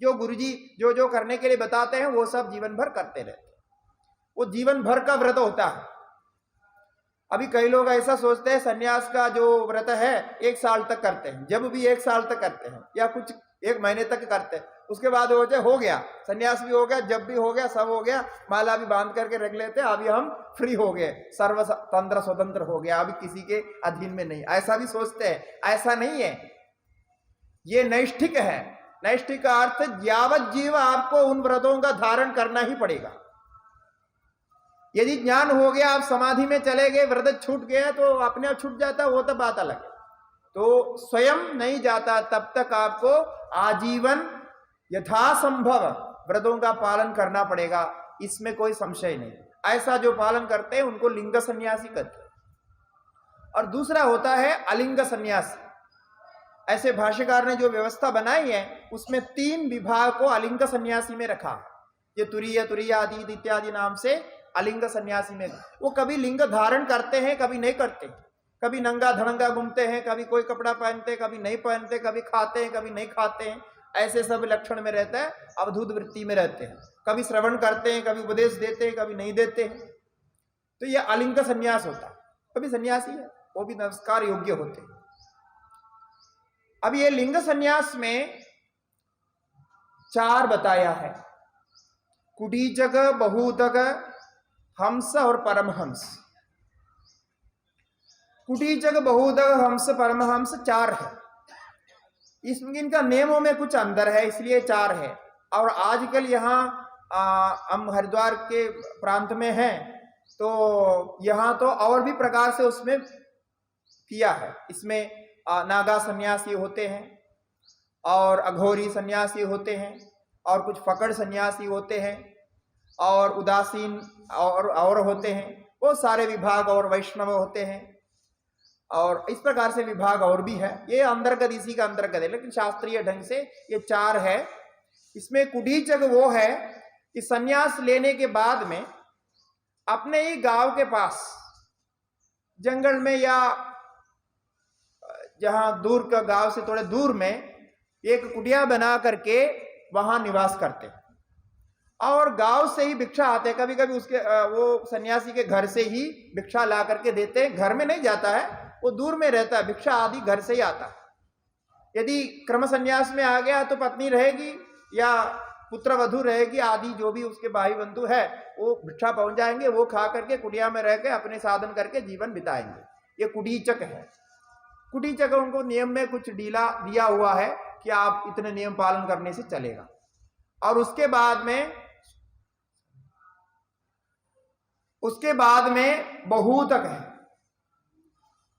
जो गुरुजी जो जो करने के लिए बताते हैं वो सब जीवन भर करते रहते हैं, वो जीवन भर का व्रत होता है। अभी कई लोग ऐसा सोचते हैं संन्यास का जो व्रत है 1 साल तक करते हैं, जब भी 1 साल तक करते हैं या कुछ 1 महीने तक करते हैं, उसके बाद हो गया संन्यास भी हो गया, जब भी हो गया, सब हो गया, माला भी बांध करके रख लेते हैं, अभी हम फ्री हो गए, सर्वतंत्र स्वतंत्र हो गया, अभी किसी के अधीन में नहीं, ऐसा भी सोचते हैं। ऐसा नहीं है, ये नैष्ठिक है। नैष्ठिक का अर्थ यावत जीव आपको उन व्रतों का धारण करना ही पड़ेगा। यदि ज्ञान हो गया, आप समाधि में चले गए, व्रत छूट गया तो अपने आप छूट जाता, वो तो बात अलग है। तो स्वयं नहीं जाता, तब तक आपको आजीवन यथासंभव व्रतों का पालन करना पड़ेगा, इसमें कोई संशय नहीं। ऐसा जो पालन करते हैं उनको लिंग सन्यासी कहते हैं। और दूसरा होता है अलिंग सन्यासी। ऐसे भाष्यकार ने जो व्यवस्था बनाई है उसमें 3 विभाग को अलिंग सन्यासी में रखा। ये तुरीय, तुरीयादि इत्यादि नाम से अलिंग सन्यासी में, वो कभी लिंग धारण करते हैं, कभी नहीं करते, कभी नंगा धड़ंगा घूमते हैं, कभी कोई कपड़ा पहनते, कभी नहीं पहनते, कभी खाते हैं, कभी नहीं खाते हैं, ऐसे सब लक्षण में रहता है, अवधूत वृत्ति में रहते हैं, कभी श्रवण करते हैं, कभी उपदेश देते हैं, कभी नहीं देते हैं। तो यह अलिंग सन्यास होता है। कभी सन्यासी है वो भी नमस्कार योग्य होते हैं। अब ये लिंग सन्यास में 4 बताया है, कुटीचक, बहुतक, हंस और परमहंस। कुटीचक, बहुतक, हंस, परमहंस 4 है। इनका नियमों में कुछ अंदर है, इसलिए 4 है। और आजकल यहाँ हम हरिद्वार के प्रांत में हैं, तो यहाँ तो और भी प्रकार से उसमें किया है। इसमें नागा सन्यासी होते हैं, और अघोरी सन्यासी होते हैं, और कुछ फकड़ सन्यासी होते हैं, और उदासीन और होते हैं, बहुत सारे विभाग और वैष्णव होते हैं, और इस प्रकार से विभाग और भी है। ये अंतर्गत इसी का अंतर्गत है, लेकिन शास्त्रीय ढंग से ये 4 है। इसमें कुडीचक वो है कि संन्यास लेने के बाद में अपने ही गांव के पास जंगल में या जहां दूर का गांव से थोड़े दूर में एक कुटिया बना करके वहां निवास करते, और गांव से ही भिक्षा आते। कभी कभी उसके वो सन्यासी के घर से ही भिक्षा ला करके देते हैं, घर में नहीं जाता है, वो दूर में रहता है, भिक्षा आदि घर से ही आता है। यदि क्रम संन्यास में आ गया तो पत्नी रहेगी या पुत्र वधू रहेगी आदि, जो भी उसके भाई बंधु है वो भिक्षा पहुंच जाएंगे, वो खा करके कुटिया में रह के अपने साधन करके जीवन बिताएंगे। ये कुडीचक है। कुडीचक उनको नियम में कुछ ढीला दिया हुआ है कि आप इतने नियम पालन करने से चलेगा। और उसके बाद में बहुतक है।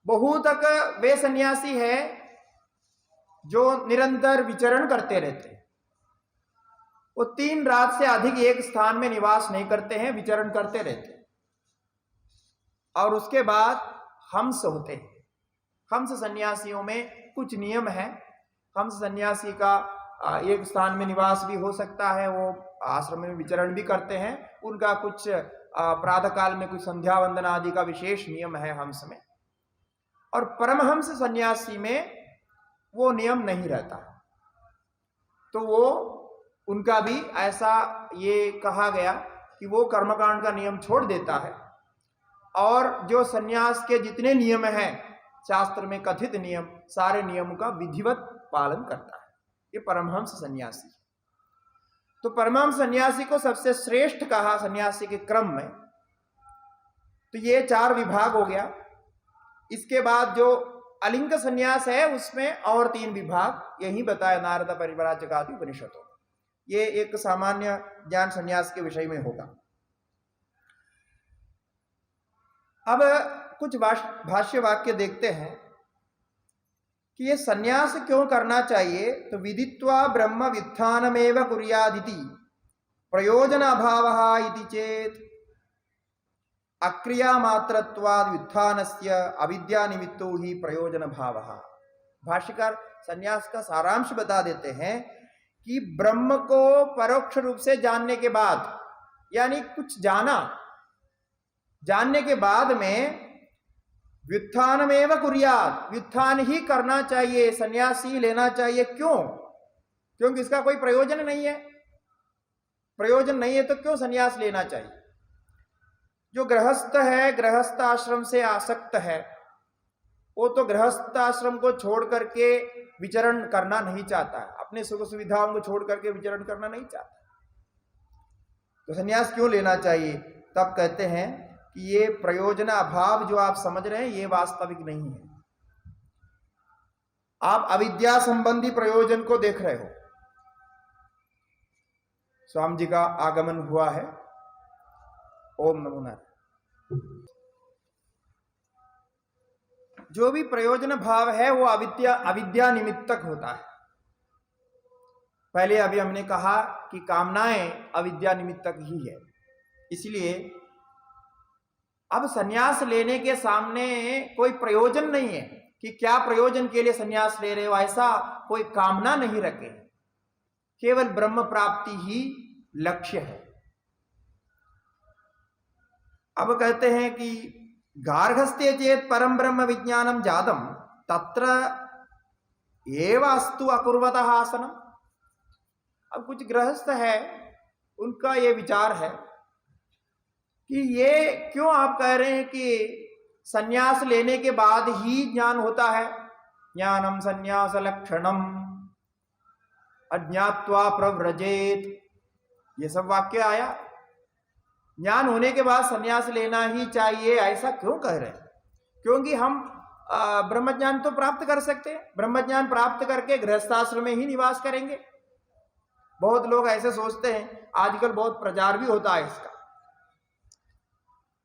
बहुतक वे सन्यासी है जो निरंतर विचरण करते रहते हैं। वो 3 रात से अधिक एक स्थान में निवास नहीं करते हैं, विचरण करते रहते हैं। और उसके बाद हंस होते हैं। हंस सन्यासियों में कुछ नियम है। हंस सन्यासी का एक स्थान में निवास भी हो सकता है, वो आश्रम में विचरण भी करते हैं। उनका कुछ प्रातः काल में कुछ संध्या वंदन आदि का विशेष नियम है हंस में। और परमहंस सन्यासी में वो नियम नहीं रहता, तो वो उनका भी ऐसा ये कहा गया कि वो कर्मकांड का नियम छोड़ देता है, और जो सन्यास के जितने नियम हैं शास्त्र में कथित नियम, सारे नियमों का विधिवत पालन करता है। ये परमहंस सन्यासी। तो परमहंस सन्यासी को सबसे श्रेष्ठ कहा सन्यासी के क्रम में। तो ये 4 विभाग हो गया। इसके बाद जो अलिंग सन्यास है उसमें और 3 विभाग यही बताया नारद परिव्राजक आदि उपनिषदों। ये एक सामान्य ज्ञान सन्यास के विषय में होगा। अब कुछ भाष्य वाक्य देखते हैं कि ये सन्यास क्यों करना चाहिए। तो विदित्वा ब्रह्म व्युत्थानमेव कुर्यादिति प्रयोजन अभावः इति चेत अक्रिया मात्रत्वाद व्युत्थानस्य अविद्या निमित्तो ही प्रयोजन भावः। भाष्यकार सन्यास का सारांश बता देते हैं कि ब्रह्म को परोक्ष रूप से जानने के बाद, यानी कुछ जानने के बाद में व्युत्थानमेव कुर्यात्, व्युत्थान ही करना चाहिए, सन्यासी लेना चाहिए। क्यों? क्योंकि इसका कोई प्रयोजन नहीं है। प्रयोजन नहीं है तो क्यों सन्यास लेना चाहिए? जो गृहस्थ है, गृहस्थ आश्रम से आसक्त है, वो तो गृहस्थ आश्रम को छोड़ करके विचरण करना नहीं चाहता है, अपने सुख सुविधाओं को छोड़ करके विचरण करना नहीं चाहता। तो सन्यास क्यों लेना चाहिए? तब कहते हैं कि ये प्रयोजन अभाव जो आप समझ रहे हैं ये वास्तविक नहीं है। आप अविद्या संबंधी प्रयोजन को देख रहे हो। स्वामी जी का आगमन हुआ है। ओम नमो नारायण। जो भी प्रयोजन भाव है वो अविद्या निमित्तक होता है। पहले अभी हमने कहा कि कामनाएं अविद्या निमित्तक ही है। इसलिए अब सन्यास लेने के सामने कोई प्रयोजन नहीं है कि क्या प्रयोजन के लिए सन्यास ले रहे हो, ऐसा कोई कामना नहीं रखे। केवल ब्रह्म प्राप्ति ही लक्ष्य है। अब कहते हैं कि गार्हस्थ्य चेत परम ब्रह्म विज्ञानम जातम तत्र एव अस्तु अकुर्वतः आसनम। अब कुछ गृहस्थ है, उनका ये विचार है कि ये क्यों आप कह रहे हैं कि सन्यास लेने के बाद ही ज्ञान होता है। ज्ञानम सन्यास लक्षणम अज्ञात्वा प्रव्रजेत, ये सब वाक्य आया। ज्ञान होने के बाद सन्यास लेना ही चाहिए, ऐसा क्यों कह रहे हैं? क्योंकि हम ब्रह्मज्ञान तो प्राप्त कर सकते हैं। ब्रह्मज्ञान प्राप्त करके गृहस्थाश्रम में ही निवास करेंगे। बहुत लोग ऐसे सोचते हैं, आजकल बहुत प्रचार भी होता है इसका।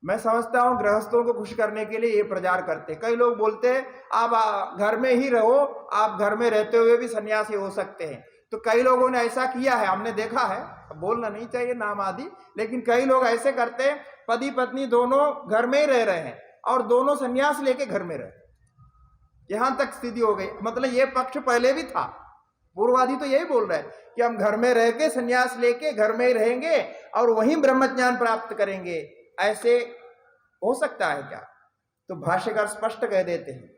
मैं समझता हूं गृहस्थों को खुश करने के लिए ये प्रचार करते। कई लोग बोलते हैं आप घर में ही रहो, आप घर में रहते हुए भी सन्यासी हो सकते हैं। तो कई लोगों ने ऐसा किया है, हमने देखा है, बोलना नहीं चाहिए नाम आदि, लेकिन कई लोग ऐसे करते हैं, पति पत्नी दोनों घर में ही रह रहे हैं और दोनों संन्यास लेके घर में रहे, यहां तक स्थिति हो गई। मतलब ये पक्ष पहले भी था, पूर्वादि तो यही बोल रहे हैं कि हम घर में रह के संन्यास लेके घर में ही रहेंगे और वहीं ब्रह्मज्ञान प्राप्त करेंगे। ऐसे हो सकता है क्या? तो भाष्यकार स्पष्ट कह देते हैं,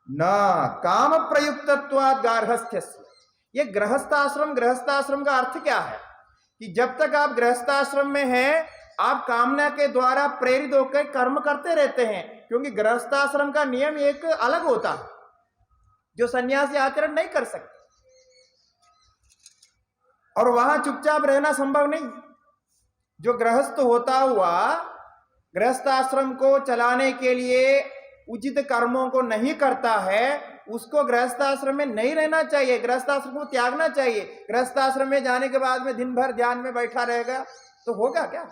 न काम प्रयुक्तत्वात् गार्हस्थ्यस्य। ये गृहस्थाश्रम का अर्थ क्या है कि जब तक आप गृहस्थाश्रम में हैं, आप कामना के द्वारा प्रेरित होकर कर्म करते रहते हैं, क्योंकि गृहस्थाश्रम का नियम एक अलग होता है जो सन्यासी आचरण नहीं कर सकते, और वहां चुपचाप रहना संभव नहीं। जो गृहस्थ होता हुआ गृहस्थाश्रम को चलाने के लिए उचित कर्मों को नहीं करता है, उसको गृहस्थाश्रम में नहीं रहना चाहिए, गृहस्थाश्रम को त्यागना चाहिए। गृहस्थाश्रम में जाने के बाद में दिन भर ध्यान में बैठा रहेगा तो होगा क्या?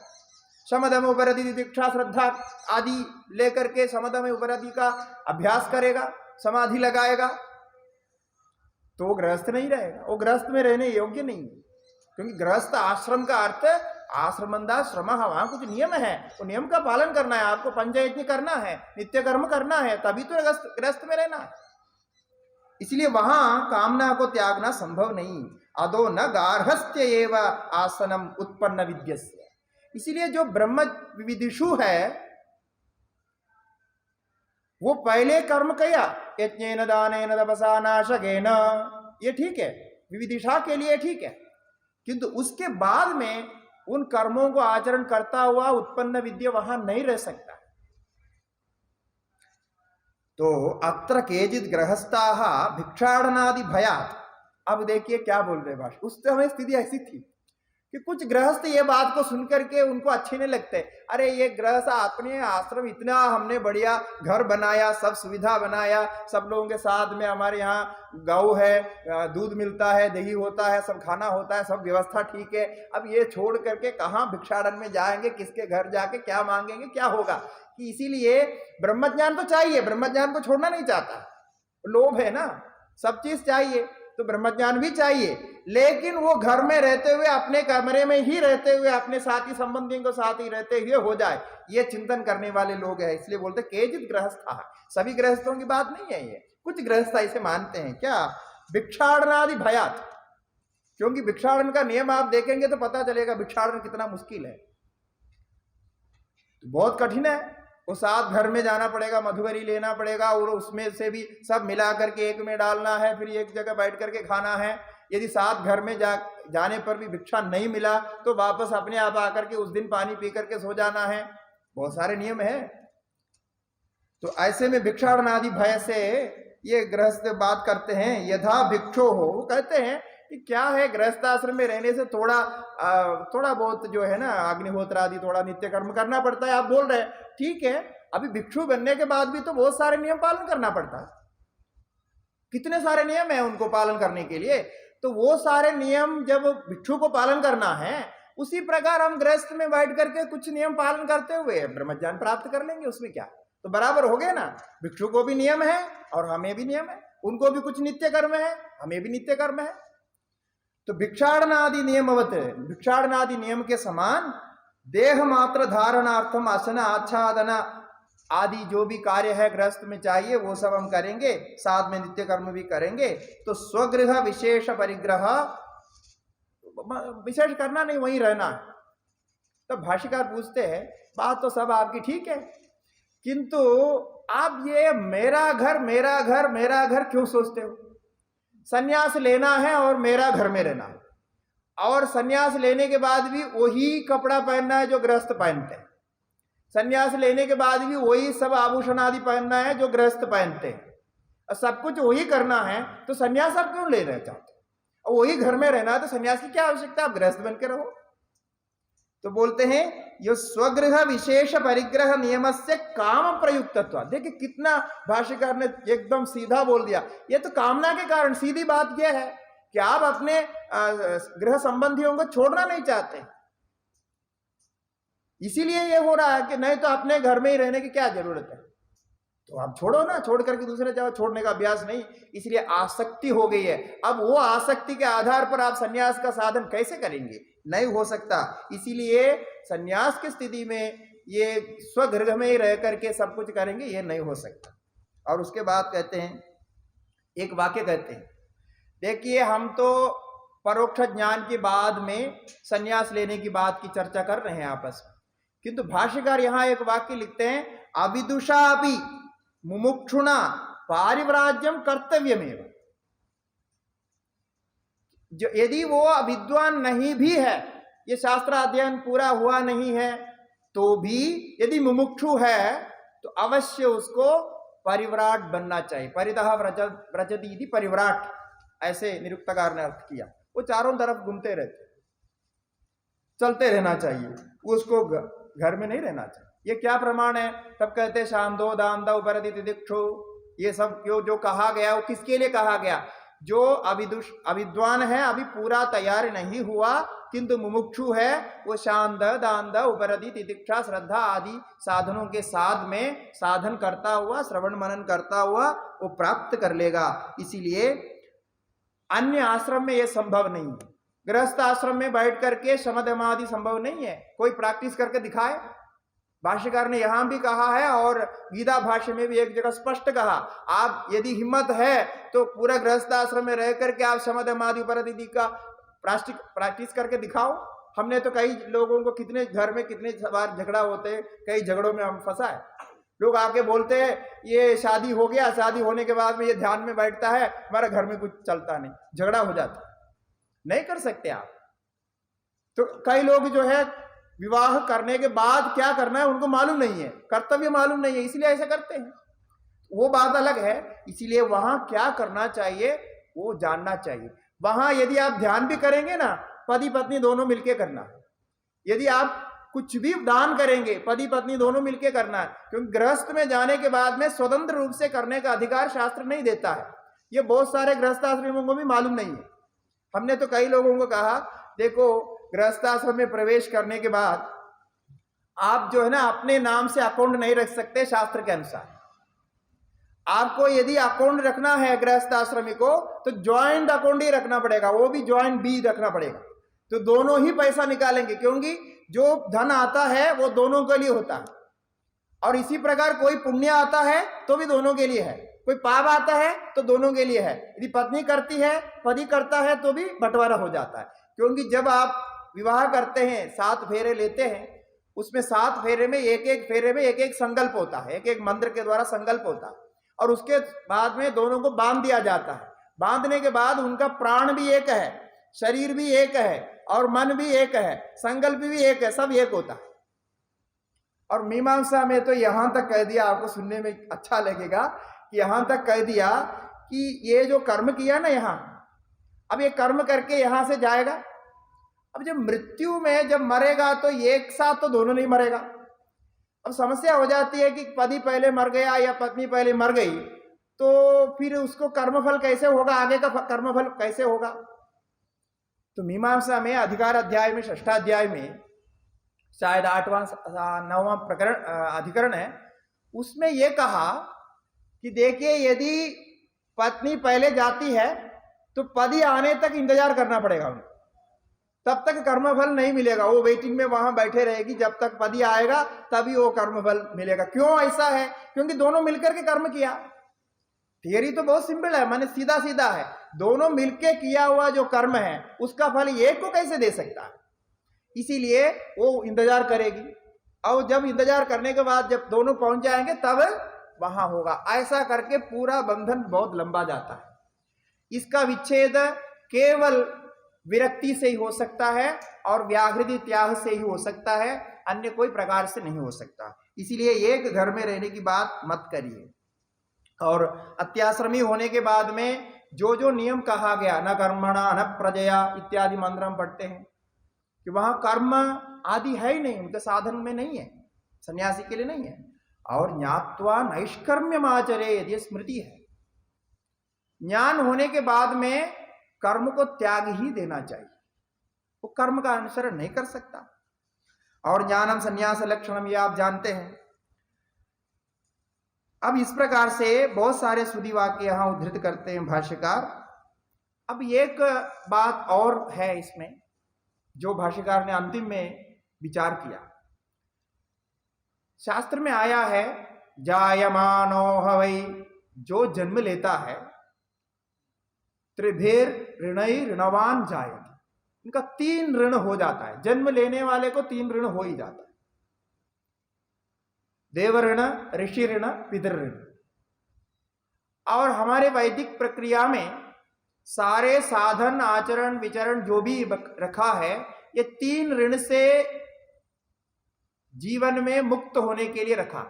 समदम उपरति दीक्षा श्रद्धा आदि लेकर के समदम उपरति का अभ्यास करेगा, समाधि लगाएगा, तो वो गृहस्थ नहीं रहेगा, वो गृहस्थ में रहने योग्य नहीं है। क्योंकि गृहस्थ आश्रम का अर्थ आश्रमंदा श्रम, वहां कुछ नियम है, वो नियम का पालन करना है, आपको पंचयज्ञ करना है, नित्य कर्म करना है, तभी तो गृहस्थ में रहना है। इसलिए वहां कामना को त्यागना संभव नहीं। अदो न गार्हस्थ्य एव आसनम उत्पन्न विद्यस्य। इसलिए जो ब्रह्म विदिषु है वो पहले कर्म किया, यज्ञेन दानेन तपसा नाशकेन, ये ठीक है, विविदिशा के लिए ठीक है, किंतु उसके बाद में उन कर्मों को आचरण करता हुआ उत्पन्न विद्या वहां नहीं रह सकता। तो अत्र केचित् गृहस्थाः भिक्षाटनादि भयात्। अब देखिए क्या बोल रहे भाषा, उस समय स्थिति ऐसी थी कि कुछ गृहस्थ ये बात को सुनकर के उनको अच्छे नहीं लगते। अरे ये गृहस्थ अपने आश्रम इतना हमने बढ़िया घर बनाया, सब सुविधा बनाया, सब लोगों के साथ में हमारे यहाँ गौ है, दूध मिलता है, दही होता है, सब खाना होता है, सब व्यवस्था ठीक है। अब ये छोड़ करके कहाँ भिक्षाटन में जाएंगे, किसके घर जाके क्या मांगेंगे, क्या होगा? कि इसीलिए ब्रह्मज्ञान तो चाहिए, ब्रह्मज्ञान को छोड़ना नहीं चाहता, लोभ है ना, सब चीज चाहिए, तो ब्रह्मज्ञान भी चाहिए, लेकिन वो घर में रहते हुए, अपने कमरे में ही रहते हुए, अपने साथी संबंधियों को साथ ही रहते हुए हो जाए, ये चिंतन करने वाले लोग हैं। इसलिए बोलते केचित् गृहस्था, सभी गृहस्थों की बात नहीं है ये, कुछ गृहस्थ ऐसे मानते हैं। क्या? भिक्षाटनादि भयात्, क्योंकि भिक्षाटन का नियम आप देखेंगे तो पता चलेगा भिक्षाटन कितना मुश्किल है, तो बहुत कठिन है। वो साथ घर में जाना पड़ेगा, मधुबरी लेना पड़ेगा, और उसमें से भी सब मिला करके एक में डालना है, फिर एक जगह बैठ करके खाना है। यदि साथ घर में जाने पर भी भिक्षा नहीं मिला तो वापस अपने आप आकर के उस दिन पानी पी करके सो जाना है, बहुत सारे नियम है। तो ऐसे में भिक्षाटनादि भय से ये गृहस्थ बात करते हैं। यथा भिक्षो हो, कहते हैं कि क्या है, गृहस्थाश्रम में रहने से थोड़ा बहुत जो है ना, अग्निहोत्र आदि थोड़ा नित्य कर्म करना पड़ता है। आप बोल रहे हैं ठीक है, अभी भिक्षु बनने के बाद भी तो बहुत सारे नियम पालन करना पड़ता है, कितने सारे नियम है उनको पालन करने के लिए। तो वो सारे नियम जब भिक्षु को पालन करना है, उसी प्रकार हम गृहस्थ में बैठ करके कुछ नियम पालन करते हुए ब्रह्मज्ञान प्राप्त कर लेंगे, उसमें क्या, तो बराबर हो गए ना। भिक्षु को भी नियम है और हमें भी नियम है, उनको भी कुछ नित्य कर्म है, हमें भी नित्य कर्म है। तो भिक्षाटनादि नियमवत, भिक्षाटनादि नियम के समान देह मात्र धारणार्थम आसन आच्छादन आदि जो भी कार्य है गृहस्थ में चाहिए वो सब हम करेंगे, साथ में नित्य कर्म भी करेंगे। तो स्वगृह विशेष परिग्रह, विशेष करना नहीं, वहीं रहना। तो भाष्यकार पूछते हैं, बात तो सब आपकी ठीक है, किंतु आप ये मेरा घर मेरा घर मेरा घर क्यों सोचते हो? संन्यास लेना है और मेरा घर में रहना है, और संन्यास लेने के बाद भी वही कपड़ा पहनना है जो गृहस्थ पहनते हैं, संन्यास लेने के बाद भी वही सब आभूषण आदि पहनना है जो गृहस्थ पहनते हैं, और सब कुछ वही करना है, तो संन्यास आप क्यों ले रहे चाहते? और वही घर में रहना है तो संन्यास की क्या आवश्यकता, आप गृहस्थ बन के रहो। तो बोलते हैं ये स्वगृह विशेष परिग्रह नियम से काम प्रयुक्तत्व। देखिए कितना भाष्यकार ने एकदम सीधा बोल दिया, ये तो कामना के कारण, सीधी बात यह है कि आप अपने गृह संबंधियों को छोड़ना नहीं चाहते, इसीलिए ये हो रहा है कि नहीं तो अपने घर में ही रहने की क्या जरूरत है। तो आप छोड़ो ना, छोड़ करके दूसरे जाओ, छोड़ने का अभ्यास नहीं। इसलिए आसक्ति हो गई है। अब वो आसक्ति के आधार पर आप सन्यास का साधन कैसे करेंगे? नहीं हो सकता। इसीलिए सन्यास की स्थिति में ये स्वगृह में ही रह करके सब कुछ करेंगे, ये नहीं हो सकता। और उसके बाद कहते हैं, एक वाक्य कहते हैं, देखिए हम तो परोक्ष ज्ञान के बाद में सन्यास लेने की बात की चर्चा कर रहे हैं आपस में, किंतु भाष्यकार यहां एक वाक्य लिखते हैं, अविदुषा अपि मुमुक्षुणा पारिव्राज्यम कर्तव्यमेव। जो यदि वो अविद्वान नहीं भी है, ये शास्त्र अध्ययन पूरा हुआ नहीं है, तो भी यदि मुमुक्षु है तो अवश्य उसको परिव्राट बनना चाहिए। परितः व्रजति इति परिव्राट, ऐसे निरुक्तकार ने अर्थ किया। वो चारों तरफ घूमते रहते, चलते रहना चाहिए, उसको घर में नहीं रहना चाहिए। ये क्या प्रमाण है? तब कहते शांदो दांदा उपरति तिदिक्षु, ये सब जो कहा गया वो किसके लिए कहा गया? जो अविद्वान है, अभी पूरा तैयार नहीं हुआ, किंतु मुमुक्षु है, वो शांद दांद उपरति तितिक्षा श्रद्धा आदि साधनों के साथ में साधन करता हुआ, श्रवण मनन करता हुआ वो प्राप्त कर लेगा। इसीलिए अन्य आश्रम में यह संभव नहीं है। गृहस्थ आश्रम में बैठ करके शमदमादि संभव नहीं है। कोई प्रैक्टिस करके दिखाए। भाष्यकार ने यहां भी कहा है और गीता भाष्य में भी एक जगह स्पष्ट कहा, आप यदि हिम्मत है तो पूरा गृहस्थ आश्रम में रह करके आप शमदमादि उपरति का प्रैक्टिस करके दिखाओ। हमने तो कई लोगों को, कितने घर में कितने बार झगड़ा होते हैं, कई झगड़ों में हम फंसा है। लोग आके बोलते हैं ये शादी हो गया, शादी होने के बाद में ये ध्यान में बैठता है, हमारा घर में कुछ चलता नहीं, झगड़ा हो जाता है। नहीं कर सकते आप। तो कई लोग जो है विवाह करने के बाद क्या करना है उनको मालूम नहीं है, कर्तव्य मालूम नहीं है, इसलिए ऐसा करते हैं, वो बात अलग है। इसीलिए वहां क्या करना चाहिए वो जानना चाहिए। वहां यदि आप ध्यान भी करेंगे ना, पति पत्नी दोनों मिलके करना है। यदि आप कुछ भी दान करेंगे, पति पत्नी दोनों मिलके करना है, क्योंकि गृहस्थ में जाने के बाद में स्वतंत्र रूप से करने का अधिकार शास्त्र नहीं देता है। ये बहुत सारे गृहस्थाश्रमों को भी मालूम नहीं है। हमने तो कई लोगों को कहा, देखो गृहस्थाश्रम में प्रवेश करने के बाद आप जो है ना अपने नाम से अकाउंट नहीं रख सकते शास्त्र के अनुसार। आपको यदि अकाउंट रखना है गृहस्थाश्रमी को तो ज्वाइंट अकाउंट ही रखना पड़ेगा, वो भी ज्वाइंट बी रखना पड़ेगा। तो दोनों ही पैसा निकालेंगे, क्योंकि जो धन आता है वो दोनों के लिए होता है। और इसी प्रकार कोई पुण्य आता है तो भी दोनों के लिए है, कोई पाप आता है तो दोनों के लिए है। यदि पत्नी करती है, पति करता है तो भी बंटवारा हो जाता है। क्योंकि जब आप विवाह करते हैं, 7 फेरे लेते हैं, उसमें 7 फेरे में एक एक फेरे में एक एक संकल्प होता है, एक एक मंत्र के द्वारा संकल्प होता है, और उसके बाद में दोनों को बांध दिया जाता है। बांधने के बाद उनका प्राण भी एक है, शरीर भी एक है, और मन भी एक है, संकल्प भी एक है, सब एक होता है। और मीमांसा में तो यहां तक कह दिया, आपको सुनने में अच्छा लगेगा कि यहां तक कह दिया कि ये जो कर्म किया ना यहां, अब ये कर्म करके यहां से जाएगा। अब जब मृत्यु में जब मरेगा तो एक साथ तो दोनों नहीं मरेगा। अब समस्या हो जाती है कि पति पहले मर गया या पत्नी पहले मर गई, तो फिर उसको कर्मफल कैसे होगा, आगे का कर्मफल कैसे होगा। तो मीमांसा में अधिकार अध्याय में 6वां अध्याय में शायद 8वां 9वां प्रकरण अधिकरण है, उसमें यह कहा कि देखिए यदि पत्नी पहले जाती है तो पति आने तक इंतजार करना पड़ेगा उन्हें, तब तक कर्मफल नहीं मिलेगा। वो वेटिंग में वहां बैठे रहेगी, जब तक पति आएगा तभी वो कर्मफल मिलेगा। क्यों ऐसा है? क्योंकि दोनों मिलकर के कर्म किया। थियरी तो बहुत सिंपल है, माने सीधा सीधा है। दोनों मिलके किया हुआ जो कर्म है उसका फल एक को कैसे दे सकता है? इसीलिए वो इंतजार करेगी, और जब इंतजार करने के बाद जब दोनों पहुंच जाएंगे तब वहां होगा। ऐसा करके पूरा बंधन बहुत लंबा जाता है। इसका विच्छेद केवल विरक्ति से ही हो सकता है और व्याहृति त्याग से ही हो सकता है, अन्य कोई प्रकार से नहीं हो सकता। इसीलिए एक घर में रहने की बात मत करिए। और अत्याश्रमी होने के बाद में जो जो नियम कहा गया, न कर्मणा न प्रजया इत्यादि मंत्र हम पढ़ते हैं कि वहां कर्म आदि है ही नहीं, उनके साधन में नहीं है, सन्यासी के लिए नहीं है। और ज्ञात्वा नैष्कर्म्यम आचरेत्, ये स्मृति है। ज्ञान होने के बाद में कर्म को त्याग ही देना चाहिए, वो कर्म का अनुसरण नहीं कर सकता। और ज्ञानम संन्यास लक्षणम, ये आप जानते हैं। अब इस प्रकार से बहुत सारे स्तुति वाक्य यहाँ उद्धृत करते हैं भाष्यकार। अब एक बात और है इसमें जो भाष्यकार ने अंतिम में विचार किया। शास्त्र में आया है जायमानो हवै, जो जन्म लेता है, त्रिभेर ऋणई ऋणवान जायते, इनका 3 ऋण हो जाता है। जन्म लेने वाले को 3 ऋण हो ही जाता है, देव ऋण, ऋषि ऋण, पितृ ऋण। और हमारे वैदिक प्रक्रिया में सारे साधन आचरण विचरण जो भी रखा है, ये 3 ऋण से जीवन में मुक्त होने के लिए रखा।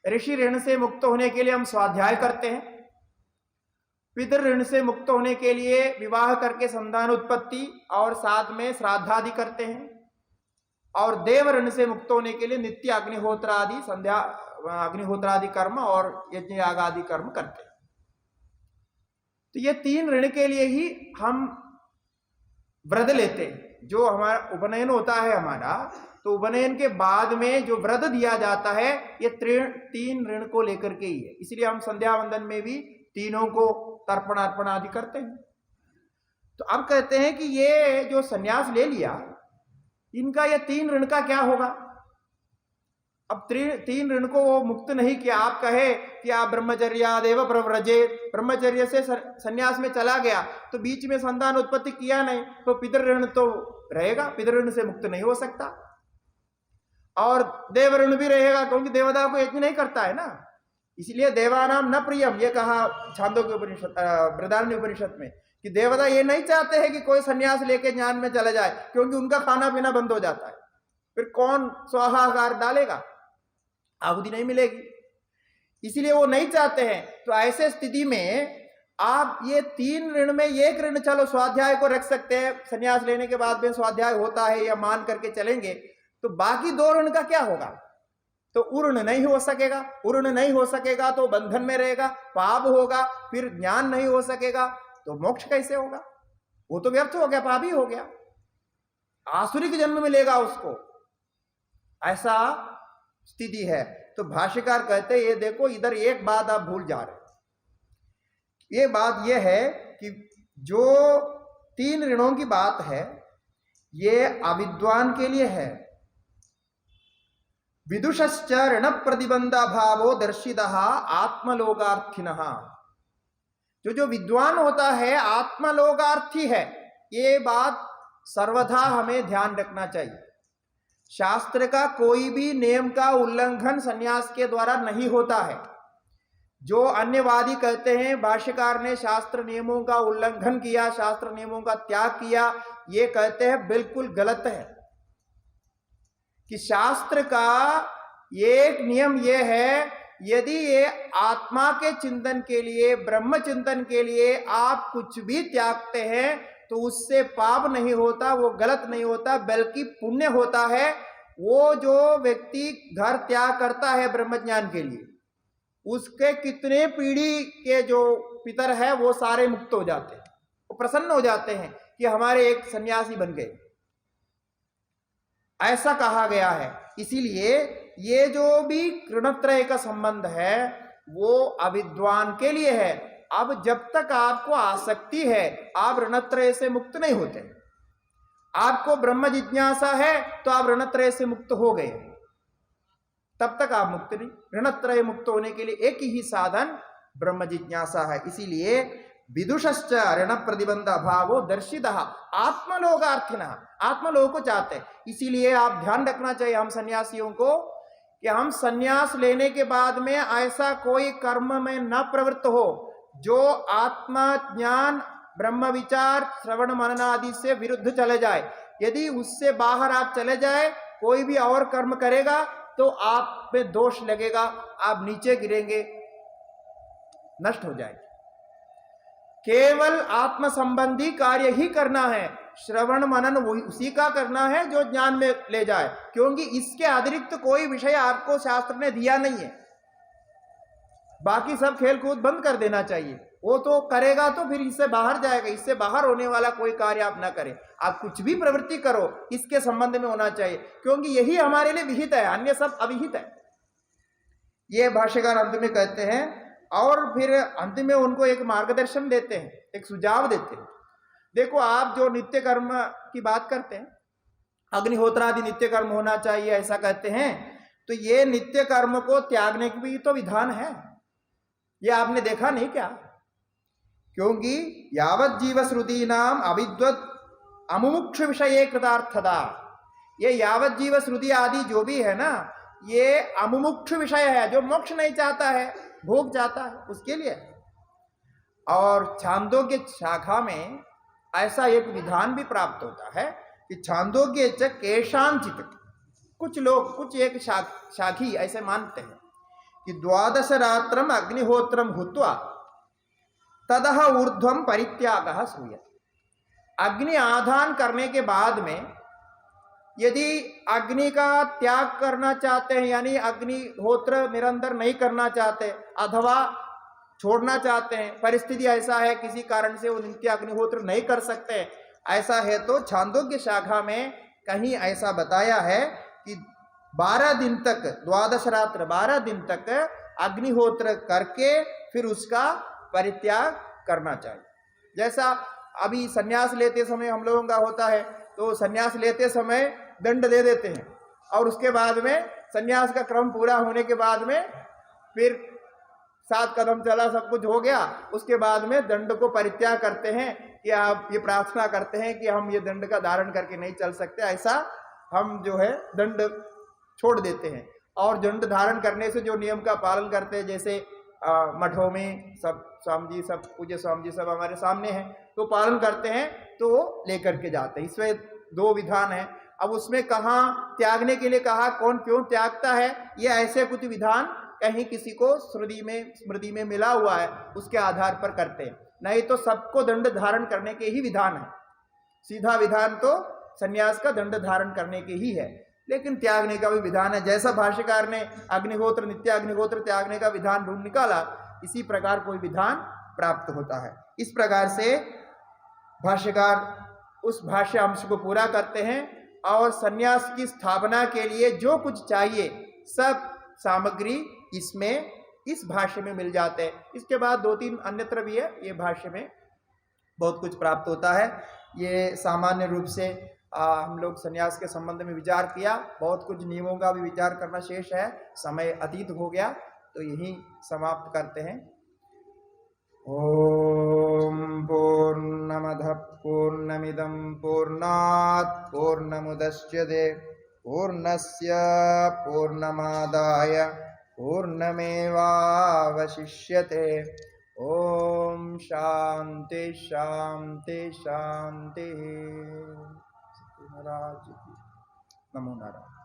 ऋषि ऋण से मुक्त होने के लिए हम स्वाध्याय करते हैं, पितृ ऋण से मुक्त होने के लिए विवाह करके संतान उत्पत्ति और साथ में श्राद्धादि करते हैं, और देव ऋण से मुक्त होने के लिए नित्य अग्निहोत्र आदि संध्या अग्निहोत्र आदि कर्म और यज्ञ याग आदि कर्म करते हैं। तो ये 3 ऋण के लिए ही हम व्रत लेते हैं। जो हमारा उपनयन होता है हमारा, तो उपनयन के बाद में जो व्रत दिया जाता है ये 3 ऋण को लेकर के ही है। इसलिए हम संध्या वंदन में भी तीनों को तर्पण अर्पण आदि करते हैं। तो अब कहते हैं कि ये जो सन्यास ले लिया, इनका ये 3 ऋण का क्या होगा। अब 3 ऋण को वो मुक्त नहीं किया। आप कहे कि आप ब्रह्मचर्यादेव प्रव्रजे, ब्रह्मचर्य से सन्यास में चला गया तो बीच में संतान उत्पत्ति किया नहीं, तो पितृ ऋण तो रहेगा, पितृ ऋण से मुक्त नहीं हो सकता। और देव ऋण भी रहेगा, क्योंकि देवता को यज्ञ नहीं करता है ना, इसलिए देवानाम न प्रियम, ये कहा छांदोग्य उपनिषद बृहदारण्य उपनिषद में कि देवता ये नहीं चाहते हैं कि कोई सन्यास लेके ज्ञान में चला जाए, क्योंकि उनका खाना पीना बंद हो जाता है। फिर कौन स्वाहाकार डालेगा, आहुति नहीं मिलेगी, इसलिए वो नहीं चाहते हैं। तो ऐसे स्थिति में आप ये 3 ऋण में 1 ऋण चलो स्वाध्याय को रख सकते हैं, सन्यास लेने के बाद में स्वाध्याय होता है या मान करके चलेंगे, तो बाकी 2 ऋण का क्या होगा। तो उर्ण नहीं हो सकेगा, उर्ण नहीं हो सकेगा तो बंधन में रहेगा, पाप होगा, फिर ज्ञान नहीं हो सकेगा तो मोक्ष कैसे होगा, वो तो व्यर्थ हो गया, पापी हो गया, आसुरिक जन्म मिलेगा उसको। ऐसा स्थिति है। तो भाष्यकार कहते हैं ये देखो, इधर एक बात आप भूल जा रहे हैं। ये बात ये है कि जो 3 ऋणों की बात है ये अविद्वान के लिए है। विदुषश्च ऋण प्रतिबंधा भावो दर्शितः आत्मलोकार्थिनः, जो विद्वान होता है आत्मलोकार्थी है, ये बात सर्वथा हमें ध्यान रखना चाहिए। शास्त्र का कोई भी नियम का उल्लंघन सन्यास के द्वारा नहीं होता है। जो अन्यवादी कहते हैं भाष्यकार ने शास्त्र नियमों का उल्लंघन किया, शास्त्र नियमों का त्याग किया, ये कहते हैं बिल्कुल गलत है। कि शास्त्र का एक नियम यह है, यदि ये आत्मा के चिंतन के लिए, ब्रह्म चिंतन के लिए आप कुछ भी त्यागते हैं तो उससे पाप नहीं होता, वो गलत नहीं होता, बल्कि पुण्य होता है। वो जो व्यक्ति घर त्याग करता है ब्रह्म ज्ञान के लिए, उसके कितने पीढ़ी के जो पितर है वो सारे मुक्त हो जाते हैं, वो प्रसन्न हो जाते हैं कि हमारे एक सन्यासी बन गए, ऐसा कहा गया है। इसीलिए ये जो भी ऋणत्रय का संबंध है वो अविद्वान के लिए है। अब जब तक आपको आसक्ति है आप ऋणत्रय से मुक्त नहीं होते। आपको ब्रह्म जिज्ञासा है तो आप ऋणत्रय से मुक्त हो गए, तब तक आप मुक्त नहीं। ऋणत्रय मुक्त होने के लिए एक ही साधन ब्रह्म जिज्ञासा है। इसीलिए विदुषश्च ऋण प्रतिबंध भावो दर्शितः आत्मलोकार्थिनः, आत्मलोक को चाहते हैं। इसीलिए आप ध्यान रखना चाहिए हम सन्यासियों को कि हम सन्यास लेने के बाद में ऐसा कोई कर्म में न प्रवृत्त हो जो आत्मा ज्ञान ब्रह्म विचार श्रवण मनन आदि से विरुद्ध चले जाए। यदि उससे बाहर आप चले जाए, कोई भी और कर्म करेगा तो आप पे दोष लगेगा, आप नीचे गिरेंगे, नष्ट हो जाएगी। केवल आत्म संबंधी कार्य ही करना है, श्रवण मनन उसी का करना है जो ज्ञान में ले जाए, क्योंकि इसके अतिरिक्त कोई विषय आपको शास्त्र ने दिया नहीं है। बाकी सब खेल कूद बंद कर देना चाहिए। वो तो करेगा तो फिर इससे बाहर जाएगा, इससे बाहर होने वाला कोई कार्य आप ना करें। आप कुछ भी प्रवृत्ति करो इसके संबंध में होना चाहिए, क्योंकि यही हमारे लिए विहित है, अन्य सब अविहित है। ये भाष्यकार अंत में कहते हैं। और फिर अंत में उनको एक मार्गदर्शन देते हैं, एक सुझाव देते हैं। देखो, आप जो नित्य कर्म की बात करते हैं, अग्निहोत्र आदि नित्य कर्म होना चाहिए ऐसा कहते हैं, तो ये नित्य कर्म को त्यागने की भी तो विधान है। ये आपने देखा नहीं क्या? क्योंकि यावत जीव श्रुति नाम अविद्वत अमुमुक्ष विषय कृतार्थता, ये यावत जीव श्रुति आदि जो भी है ना, ये अमुमुक्ष विषय है, जो मोक्ष नहीं चाहता है, भोग चाहता है, उसके लिए। और छांदोग्य शाखा में ऐसा एक विधान भी प्राप्त होता है कि छांदोग्य च केशांचित, कुछ लोग, कुछ एक शाखी ऐसे मानते हैं कि 12 रात्रम अग्निहोत्रम हुत्वा तदह ऊर्ध्वम परित्यागः श्रूयते। अग्नि आधान करने के बाद में यदि अग्नि का त्याग करना चाहते हैं, यानी अग्निहोत्र निरंतर नहीं करना चाहते अथवा छोड़ना चाहते हैं, परिस्थिति ऐसा है किसी कारण से वो नित्य अग्निहोत्र नहीं कर सकते, ऐसा है तो छांदोग्य शाखा में कहीं ऐसा बताया है कि 12 दिन तक, 12 रात्र 12 दिन तक अग्निहोत्र करके फिर उसका परित्याग करना चाहिए। जैसा अभी सन्यास लेते समय हम लोगों का होता है, तो सन्यास लेते समय दंड दे देते हैं और उसके बाद में सन्यास का क्रम पूरा होने के बाद में फिर 7 कदम चला, सब कुछ हो गया, उसके बाद में दंड को परित्याग करते हैं कि आप ये प्रार्थना करते हैं कि हम ये दंड का धारण करके नहीं चल सकते, ऐसा हम जो है दंड छोड़ देते हैं। और दंड धारण करने से जो नियम का पालन करते हैं, जैसे मठों में सब स्वामी जी, सब पूज्य स्वामी जी सब हमारे सामने हैं, तो पालन करते हैं, तो लेकर के जाते हैं। इसमें 2 विधान है। अब उसमें कहाँ त्यागने के लिए कहा, कौन क्यों त्यागता है, ये ऐसे कुछ विधान कहीं किसी को स्मृति में मिला हुआ है, उसके आधार पर करते हैं। नहीं तो सबको दंड धारण करने के ही विधान है। सीधा विधान तो सन्यास का दंड धारण करने के ही है, लेकिन त्यागने का भी विधान है। जैसा भाष्यकार ने अग्निहोत्र, नित्य अग्निहोत्र त्यागने का विधान ढूंढ निकाला, इसी प्रकार कोई विधान प्राप्त होता है। इस प्रकार से भाष्यकार उस भाष्य अंश को पूरा करते हैं और सन्यास की स्थापना के लिए जो कुछ चाहिए सब सामग्री इसमें, इस भाष्य में मिल जाते हैं। इसके बाद 2-3 अन्यत्र भी है, ये भाष्य में बहुत कुछ प्राप्त होता है। ये सामान्य रूप से हम लोग सन्यास के संबंध में विचार किया, बहुत कुछ नियमों का भी विचार करना शेष है, समय अतीत हो गया, तो यही समाप्त करते हैं। ओम पूर्णमदः पूर्णमिदं पूर्णात् पूर्णमुदच्यते पूर्णस्य पूर्णमादाय पूर्णमेवावशिष्यते। ओम शांति शांति शांति। नमो नारायण।